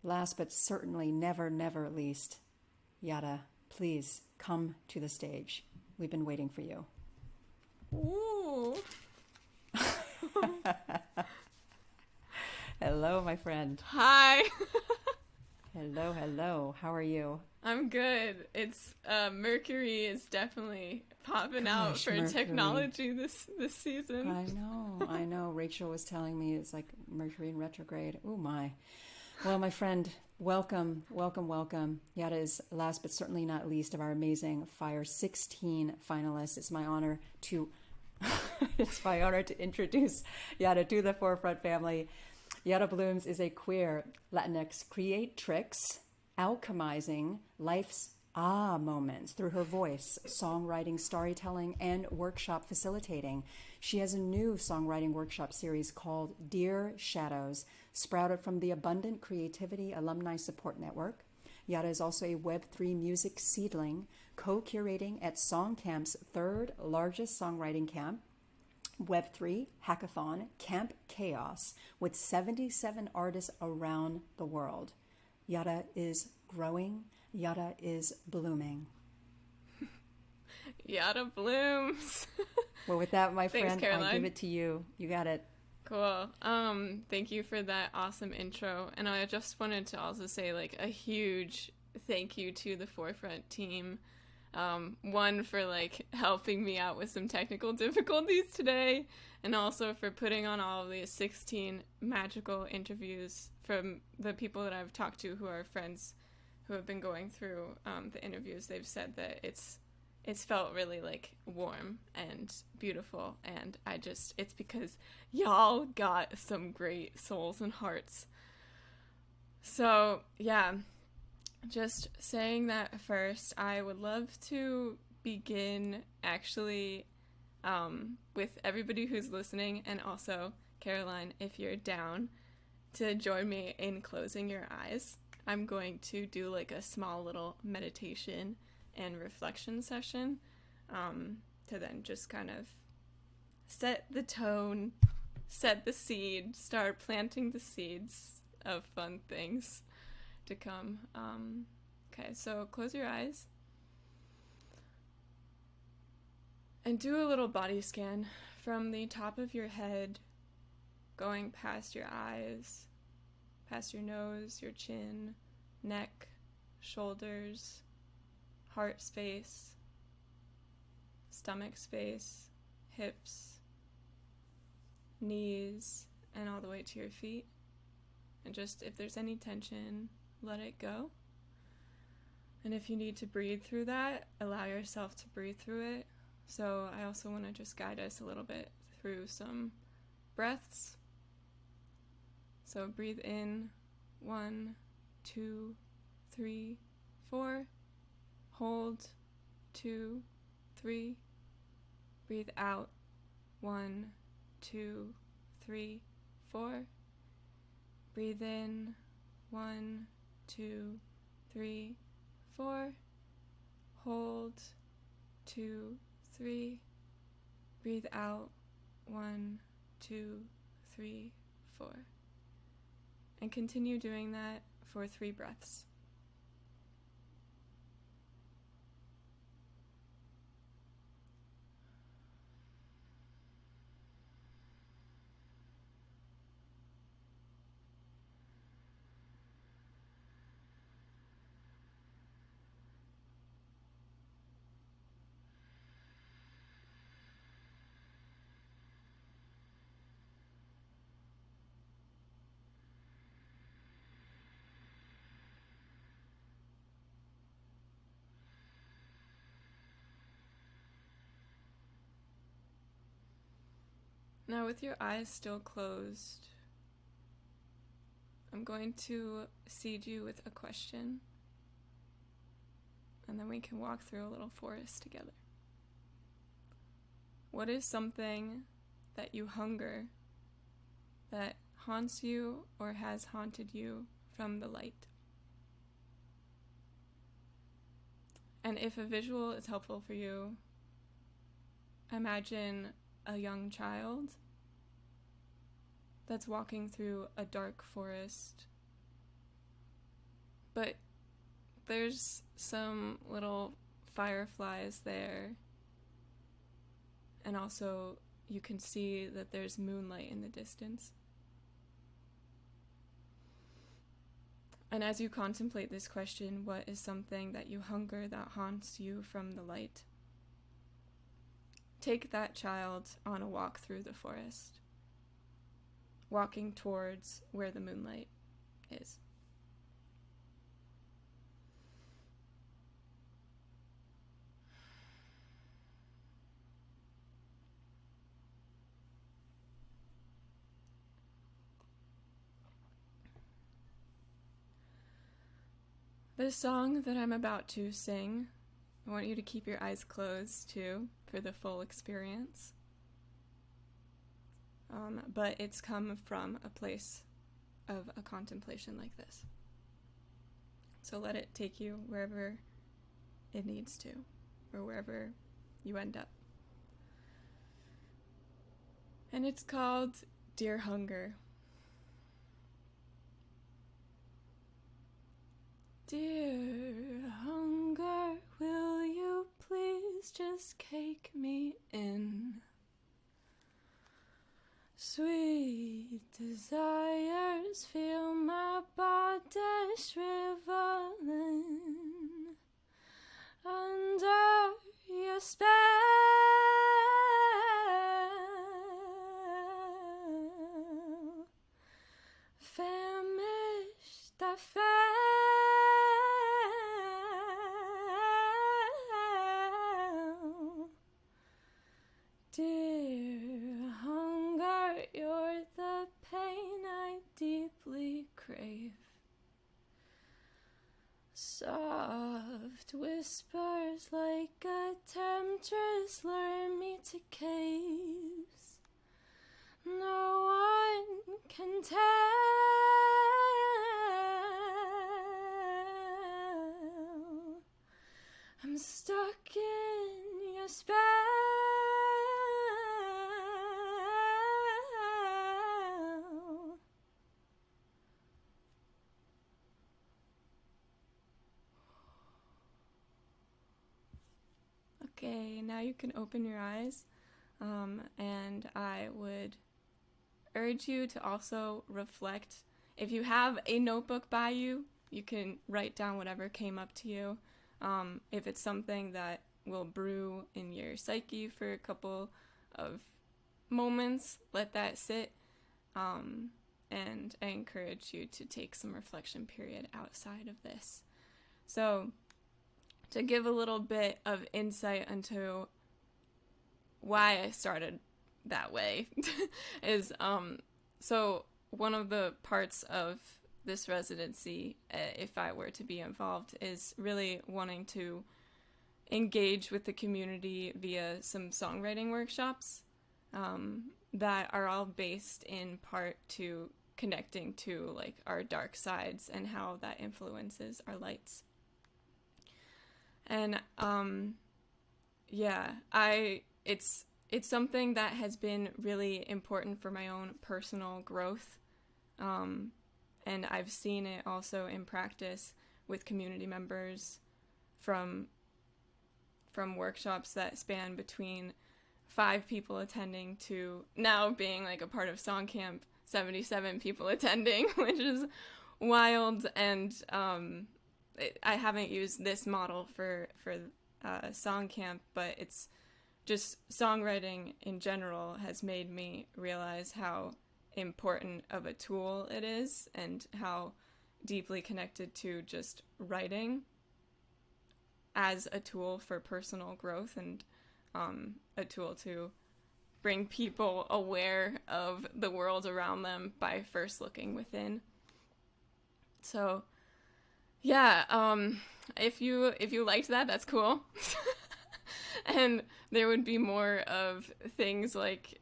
[SPEAKER 1] Last but certainly never, never least, Yada, please come to the stage. We've been waiting for you.
[SPEAKER 5] Ooh.
[SPEAKER 1] Hello, my friend.
[SPEAKER 5] Hi.
[SPEAKER 1] Hello, hello. How are you?
[SPEAKER 5] I'm good. It's Mercury is definitely popping out
[SPEAKER 1] Gosh,
[SPEAKER 5] for
[SPEAKER 1] Mercury.
[SPEAKER 5] Technology this season.
[SPEAKER 1] I know. Rachel was telling me it's like Mercury in retrograde. Oh my. Well, my friend, welcome. Yada is last but certainly not least of our amazing Fire 16 finalists. It's my honor to introduce Yada to the Forefront family. Yada Blooms is a queer Latinx creatrix, alchemizing life's moments through her voice, songwriting, storytelling, and workshop facilitating. She has a new songwriting workshop series called Dear Shadows, sprouted from the Abundant Creativity Alumni Support Network. Yada is also a Web3 music seedling, co-curating at Songcamp's third largest songwriting camp, Web3 Hackathon Camp Chaos, with 77 artists around the world. Yada is growing. Yada is blooming.
[SPEAKER 5] Yada blooms.
[SPEAKER 1] Well, with that, my
[SPEAKER 5] Thanks,
[SPEAKER 1] friend,
[SPEAKER 5] Caroline.
[SPEAKER 1] I give it to you. You got it.
[SPEAKER 5] Cool. Thank you for that awesome intro. And I just wanted to also say like a huge thank you to the Forefront team. One for like helping me out with some technical difficulties today, and also for putting on all of these 16 magical interviews from the people that I've talked to who are friends who have been going through the interviews. They've said that it's felt really like warm and beautiful, and it's because y'all got some great souls and hearts. So yeah, just saying that first, I would love to begin actually with everybody who's listening, and also Caroline, if you're down to join me in closing your eyes. I'm going to do like a small little meditation and reflection session to then just kind of set the tone, set the seed, start planting the seeds of fun things to come. Okay, so close your eyes and do a little body scan from the top of your head, going past your eyes, past your nose, your chin, neck, shoulders, heart space, stomach space, hips, knees, and all the way to your feet. And just if there's any tension, let it go. And if you need to breathe through that, allow yourself to breathe through it. So I also want to just guide us a little bit through some breaths. So breathe in, 1, 2, 3, 4. Hold, 2, 3. Breathe out, 1, 2, 3, 4. Breathe in, 1, 2, 3, 4. Hold, 2, 3. Breathe out, 1, 2, 3, 4. And continue doing that for 3 breaths. Now, with your eyes still closed, I'm going to seed you with a question, and then we can walk through a little forest together. What is something that you hunger that haunts you or has haunted you from the light? And if a visual is helpful for you, imagine a young child that's walking through a dark forest, but there's some little fireflies there, and also you can see that there's moonlight in the distance. And as you contemplate this question, what is something that you hunger that haunts you from the light? Take that child on a walk through the forest, walking towards where the moonlight is. The song that I'm about to sing, I want you to keep your eyes closed too for the full experience. But it's come from a place of a contemplation like this. So let it take you wherever it needs to, or wherever you end up. And it's called Dear Hunger. Dear hunger, will you please please just cake me in. Sweet desires fill my body shriveling under your spell. Famished, I fell. Dear hunger, you're the pain I deeply crave. Soft whispers like a temptress lure me to caves no one can tell. I'm stuck in your spell. Okay, now you can open your eyes, and I would urge you to also reflect. If you have a notebook by you, you can write down whatever came up to you. If it's something that will brew in your psyche for a couple of moments, let that sit, and I encourage you to take some reflection period outside of this. So, to give a little bit of insight into why I started that way is so one of the parts of this residency, if I were to be involved, is really wanting to engage with the community via some songwriting workshops that are all based in part to connecting to like our dark sides and how that influences our lights. And it's something that has been really important for my own personal growth, and I've seen it also in practice with community members from workshops that span between 5 people attending to now being like a part of Song Camp, 77 people attending, which is wild. And I haven't used this model for Song Camp, but it's just songwriting in general has made me realize how important of a tool it is and how deeply connected to just writing as a tool for personal growth and a tool to bring people aware of the world around them by first looking within. So yeah, if you liked that, that's cool. And there would be more of things like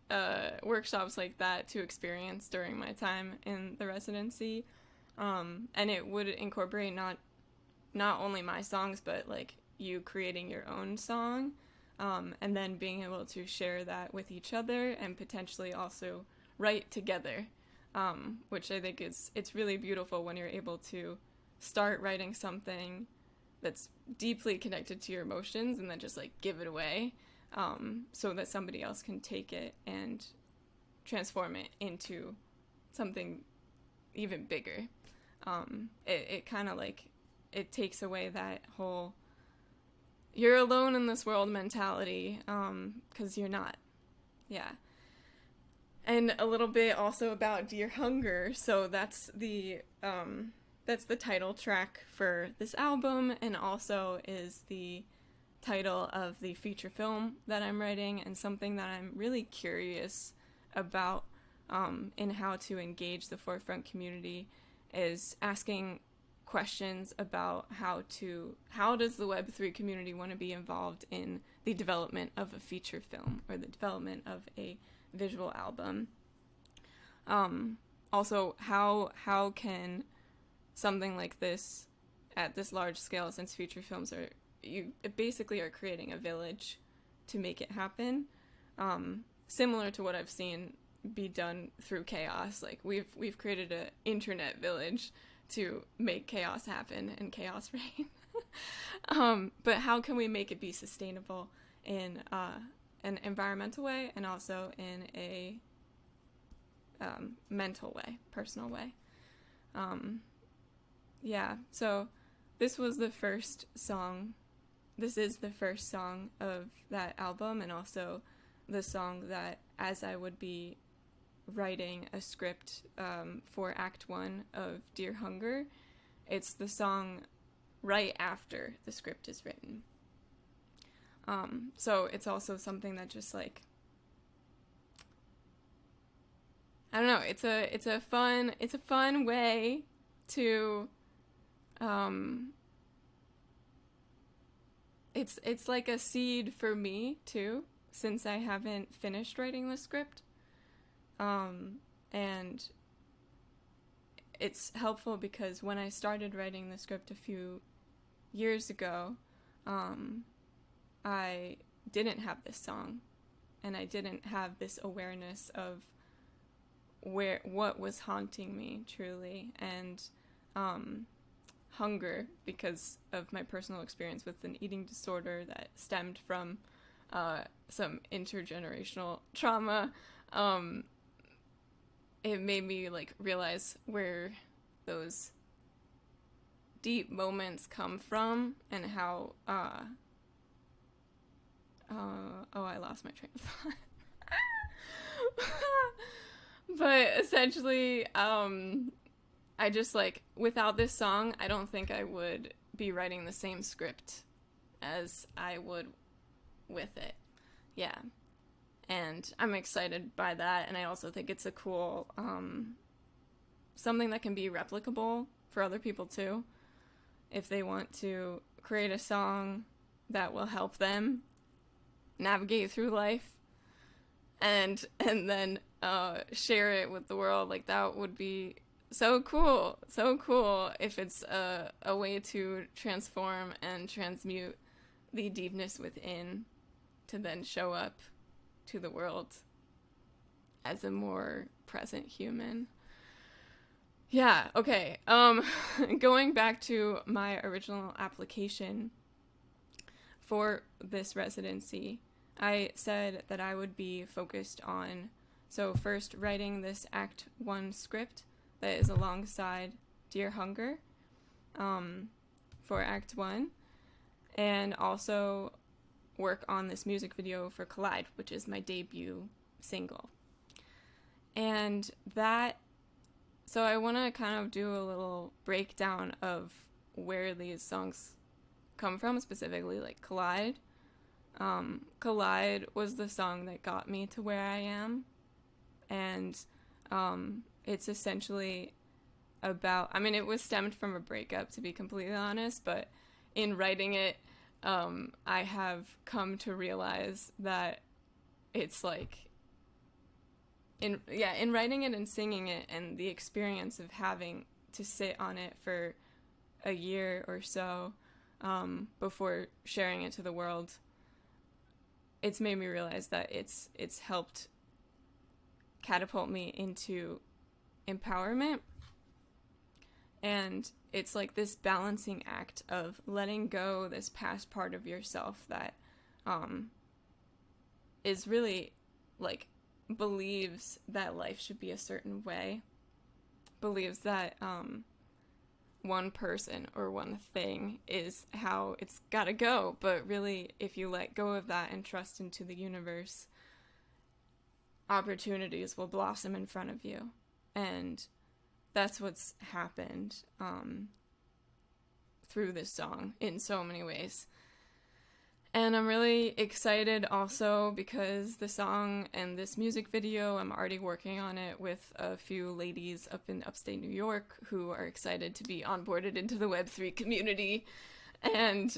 [SPEAKER 5] workshops like that to experience during my time in the residency. And it would incorporate not only my songs, but like you creating your own song, and then being able to share that with each other and potentially also write together, which I think it's really beautiful when you're able to start writing something that's deeply connected to your emotions and then just like give it away, so that somebody else can take it and transform it into something even bigger. It kind of like, it takes away that whole you're alone in this world mentality, because you're not. Yeah. And a little bit also about Dear Hunger. So that's the title track for this album, and also is the title of the feature film that I'm writing, and something that I'm really curious about in how to engage the Forefront community is asking questions about how does the Web3 community want to be involved in the development of a feature film or the development of a visual album. Also, how can something like this at this large scale, since feature films you basically are creating a village to make it happen, similar to what I've seen be done through chaos. Like we've created an internet village to make chaos happen and chaos reign. But how can we make it be sustainable in an environmental way and also in a mental way, personal way. Yeah, so this was the first song. This is the first song of that album, and also the song that, as I would be writing a script for Act 1 of Dear Hunger, it's the song right after the script is written. So it's also something that just like, I don't know, it's a fun way to it's like a seed for me too, since I haven't finished writing the script. And it's helpful because when I started writing the script a few years ago, I didn't have this song, and I didn't have this awareness of what was haunting me truly, and hunger, because of my personal experience with an eating disorder that stemmed from some intergenerational trauma. It made me like realize where those deep moments come from, and how I lost my train of thought. But essentially, I just like, without this song, I don't think I would be writing the same script as I would with it. Yeah. And I'm excited by that, and I also think it's a cool, something that can be replicable for other people too, if they want to create a song that will help them navigate through life, and then share it with the world. Like, that would be so cool if it's a way to transform and transmute the deepness within to then show up to the world as a more present human. Yeah, okay. Going back to my original application for this residency, I said that I would be focused on, so first writing this Act 1 script that is alongside Dear Hunger for Act 1, and also work on this music video for Collide, which is my debut single. And that, so I want to kind of do a little breakdown of where these songs come from, specifically like Collide. Collide was the song that got me to where I am, and it's essentially about, I mean, it was stemmed from a breakup, to be completely honest, but in writing it, I have come to realize that it's like, in writing it and singing it, and the experience of having to sit on it for a year or so before sharing it to the world, it's made me realize that it's helped catapult me into empowerment. And it's like this balancing act of letting go this past part of yourself that is really like, believes that life should be a certain way, believes that one person or one thing is how it's gotta go. But really, if you let go of that and trust into the universe, opportunities will blossom in front of you. And that's what's happened through this song in so many ways. And I'm really excited also because the song and this music video, I'm already working on it with a few ladies up in upstate New York who are excited to be onboarded into the Web3 community, and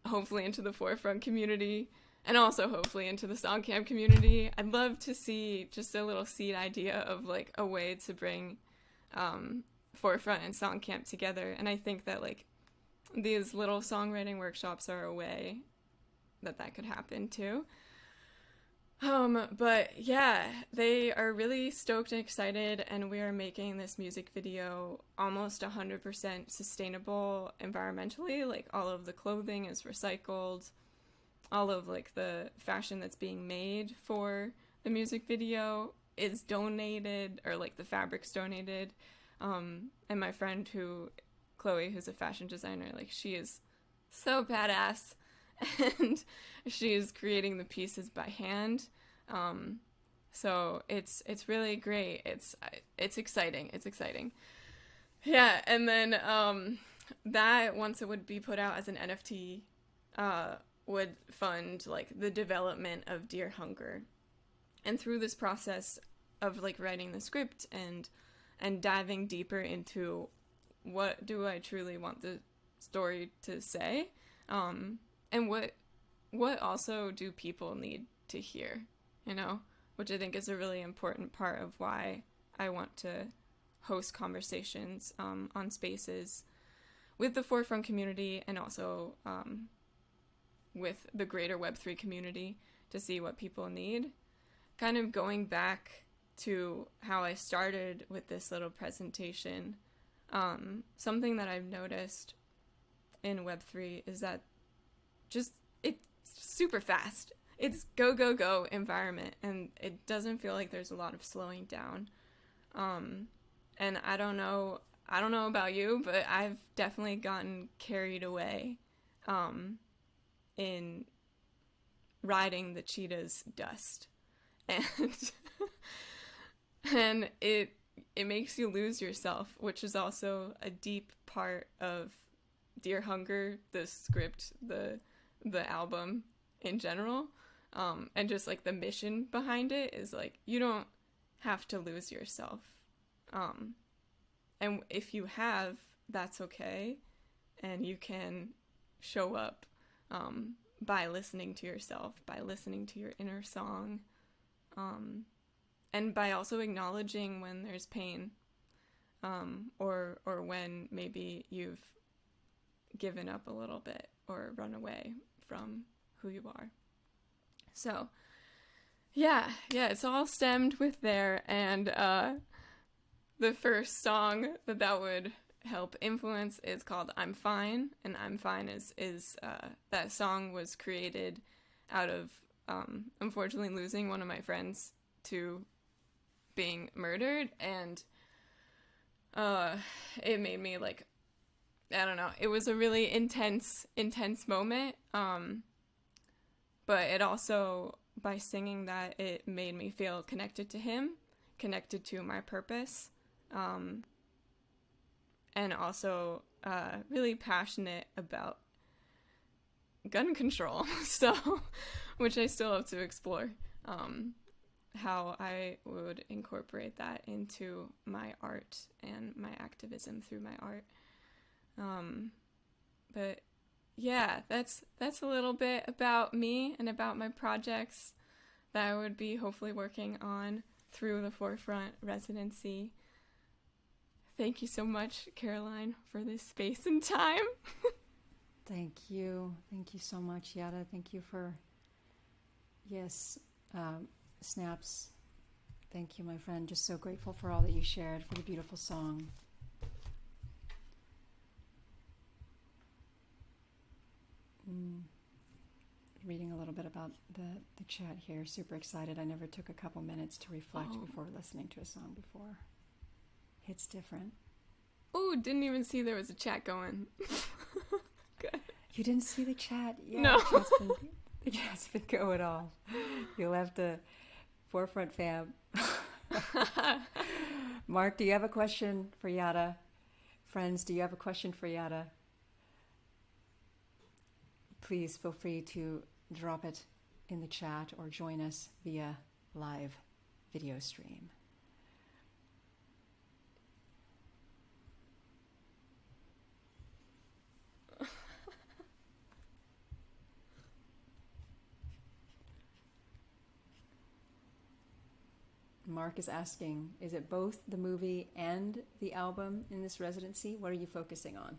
[SPEAKER 5] hopefully into the Forefront community, and also hopefully into the Songcamp community. I'd love to see just a little seed idea of like a way to bring Forefront and Songcamp together. And I think that like these little songwriting workshops are a way that could happen too. But yeah, they are really stoked and excited, and we are making this music video almost 100% sustainable environmentally. Like, all of the clothing is recycled. all of like the fashion that's being made for the music video is donated, or like the fabric's donated. And my friend Chloe, who's a fashion designer, like she is so badass, and she is creating the pieces by hand. So it's really great. It's exciting. It's exciting. Yeah, and then that, once it would be put out as an NFT, would fund like the development of Dear Hunger. And through this process of like writing the script and diving deeper into what do I truly want the story to say, and what also do people need to hear, you know, which I think is a really important part of why I want to host conversations on Spaces with the Forefront community, and also with the greater Web3 community, to see what people need. Kind of going back to how I started with this little presentation, something that I've noticed in Web3 is that just it's super fast. It's go, go, go environment, and it doesn't feel like there's a lot of slowing down. And I don't know about you, but I've definitely gotten carried away in riding the cheetah's dust. And it makes you lose yourself, which is also a deep part of Dear Hunger, the script, the album in general, and just like the mission behind it is like, you don't have to lose yourself, and if you have, that's okay, and you can show up by listening to yourself, by listening to your inner song, and by also acknowledging when there's pain, or when maybe you've given up a little bit or run away from who you are. So yeah, it's all stemmed with there. And the first song that would help influence is called I'm Fine, and I'm Fine is that song was created out of unfortunately losing one of my friends to being murdered, and it made me like, I don't know, it was a really intense moment, but it also, by singing that, it made me feel connected to him, connected to my purpose, and also really passionate about gun control, so, which I still have to explore, how I would incorporate that into my art and my activism through my art. But yeah, that's a little bit about me and about my projects that I would be hopefully working on through the Forefront Residency. Thank you so much, Caroline, for this space and time.
[SPEAKER 1] Thank you so much, Yada. Thank you for, snaps. Thank you, my friend. Just so grateful for all that you shared, for the beautiful song. Reading a little bit about the chat here. Super excited. I never took a couple minutes to reflect before listening to a song before. It's different.
[SPEAKER 5] Oh, didn't even see there was a chat going. Good.
[SPEAKER 1] You didn't see the chat? Yeah,
[SPEAKER 5] no.
[SPEAKER 1] The chat's been going off. You'll have to Forefront fam. Mark, do you have a question for Yada? Friends, do you have a question for Yada? Please feel free to drop it in the chat or join us via live video stream. Mark is asking, is it both the movie and the album in this residency? What are you focusing on?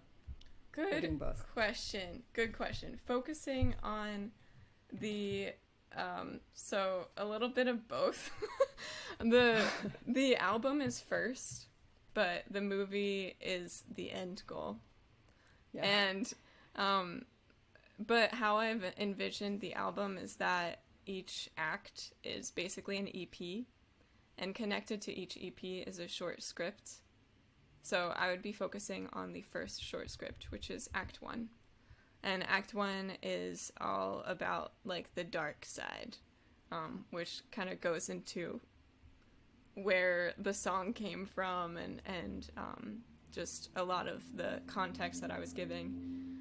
[SPEAKER 5] Good question. Good question. Focusing on the, so a little bit of both. The album is first, but the movie is the end goal. Yeah. And but how I've envisioned the album is that each act is basically an EP, and connected to each EP is a short script. So I would be focusing on the first short script, which is Act 1. And Act 1 is all about, like, the dark side, which kind of goes into where the song came from and just a lot of the context that I was giving.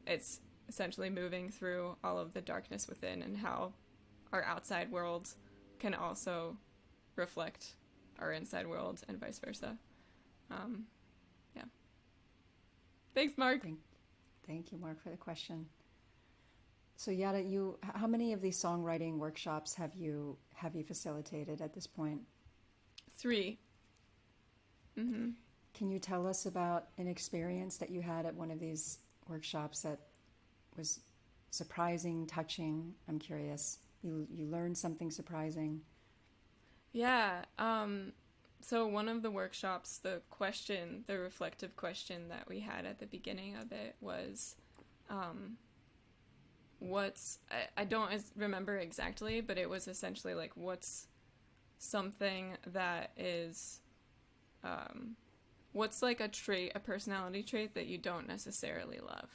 [SPEAKER 5] It's essentially moving through all of the darkness within and how our outside world can also reflect our inside world and vice versa. Yeah. Thanks, Mark.
[SPEAKER 1] Thank you, Mark, for the question. So Yada, how many of these songwriting workshops have you facilitated at this point?
[SPEAKER 5] 3. Mm-hmm.
[SPEAKER 1] Can you tell us about an experience that you had at one of these workshops that was surprising, touching? I'm curious. You learned something surprising.
[SPEAKER 5] Yeah. So one of the workshops, the reflective question that we had at the beginning of it was, I don't remember exactly, but it was essentially like, what's something that is, what's like a personality trait that you don't necessarily love?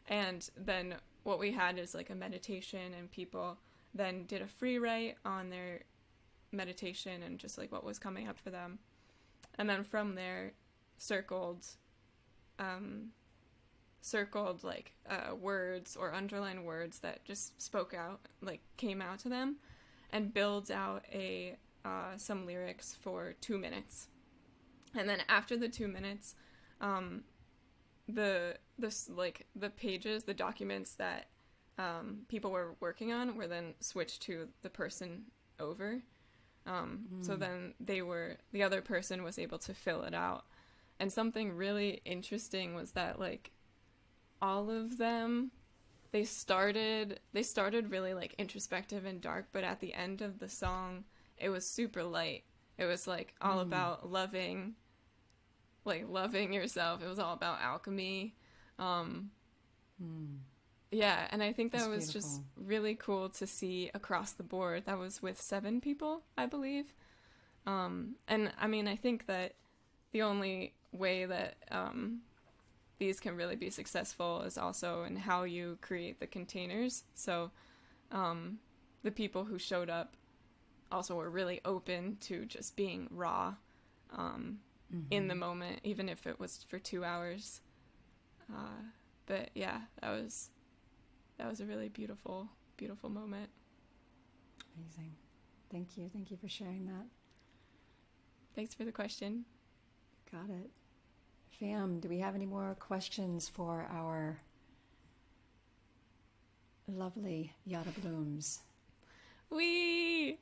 [SPEAKER 5] And then what we had is like a meditation, and people then did a free write on their meditation and just like what was coming up for them. And then from there circled like words or underlined words that just spoke out, like came out to them, and builds out some lyrics for 2 minutes. And then after the 2 minutes, the pages, the documents that people were working on were then switched to the person over. So then the other person was able to fill it out. And something really interesting was that, like, all of them, they started really like introspective and dark, but at the end of the song, it was super light. It was like all about loving yourself. It was all about alchemy. Yeah, and I think that was just really cool to see across the board. That was with 7 people, I believe. And I mean, I think that the only way that these can really be successful is also in how you create the containers. So the people who showed up also were really open to just being raw in the moment, even if it was for 2 hours. But yeah, that was a really beautiful, beautiful moment.
[SPEAKER 1] Amazing. Thank you. Thank you for sharing that.
[SPEAKER 5] Thanks for the question.
[SPEAKER 1] Got it. Fam, do we have any more questions for our lovely Yada Blooms?
[SPEAKER 5] Wee!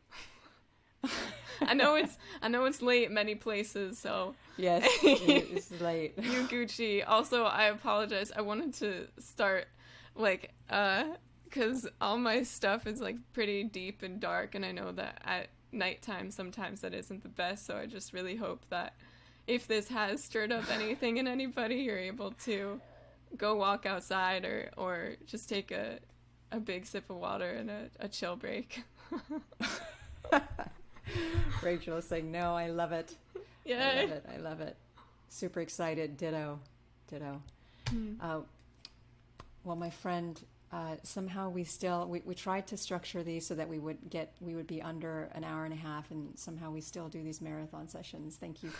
[SPEAKER 5] I know it's late many places, so
[SPEAKER 1] yes, it's late.
[SPEAKER 5] You Gucci. Also, I apologize. I wanted to start like because all my stuff is like pretty deep and dark, and I know that at nighttime sometimes that isn't the best. So I just really hope that if this has stirred up anything in anybody, you're able to go walk outside or just take a big sip of water and a chill break.
[SPEAKER 1] Rachel is saying, no, I love it.
[SPEAKER 5] Yeah.
[SPEAKER 1] I love it. Super excited. Ditto. Well, my friend, somehow we tried to structure these so that we would be under an hour and a half, and somehow we still do these marathon sessions. Thank you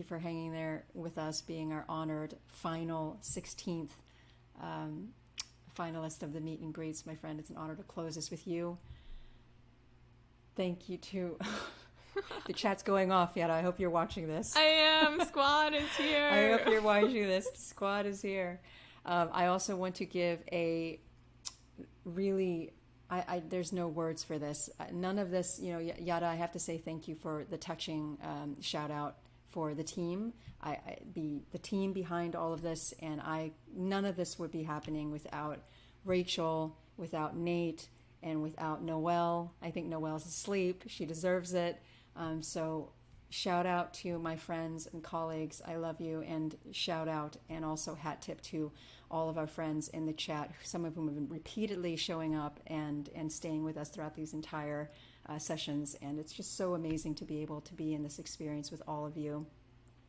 [SPEAKER 1] for hanging there with us, being our honored final 16th finalist of the Meet and Greets. My friend, it's an honor to close this with you. Thank you to the chat's going off yet. I hope you're watching this.
[SPEAKER 5] I am. Squad is here.
[SPEAKER 1] I hope you're watching this. The squad is here. I also want to give a really, there's no words for this. None of this, Yada, I have to say thank you for the touching shout out for the team. The team behind all of this, and none of this would be happening without Rachel, without Nate, and without Noelle. I think Noelle's asleep. She deserves it. So shout out to my friends and colleagues. I love you. And shout out and also hat tip to all of our friends in the chat, some of whom have been repeatedly showing up and staying with us throughout these entire sessions. And it's just so amazing to be able to be in this experience with all of you.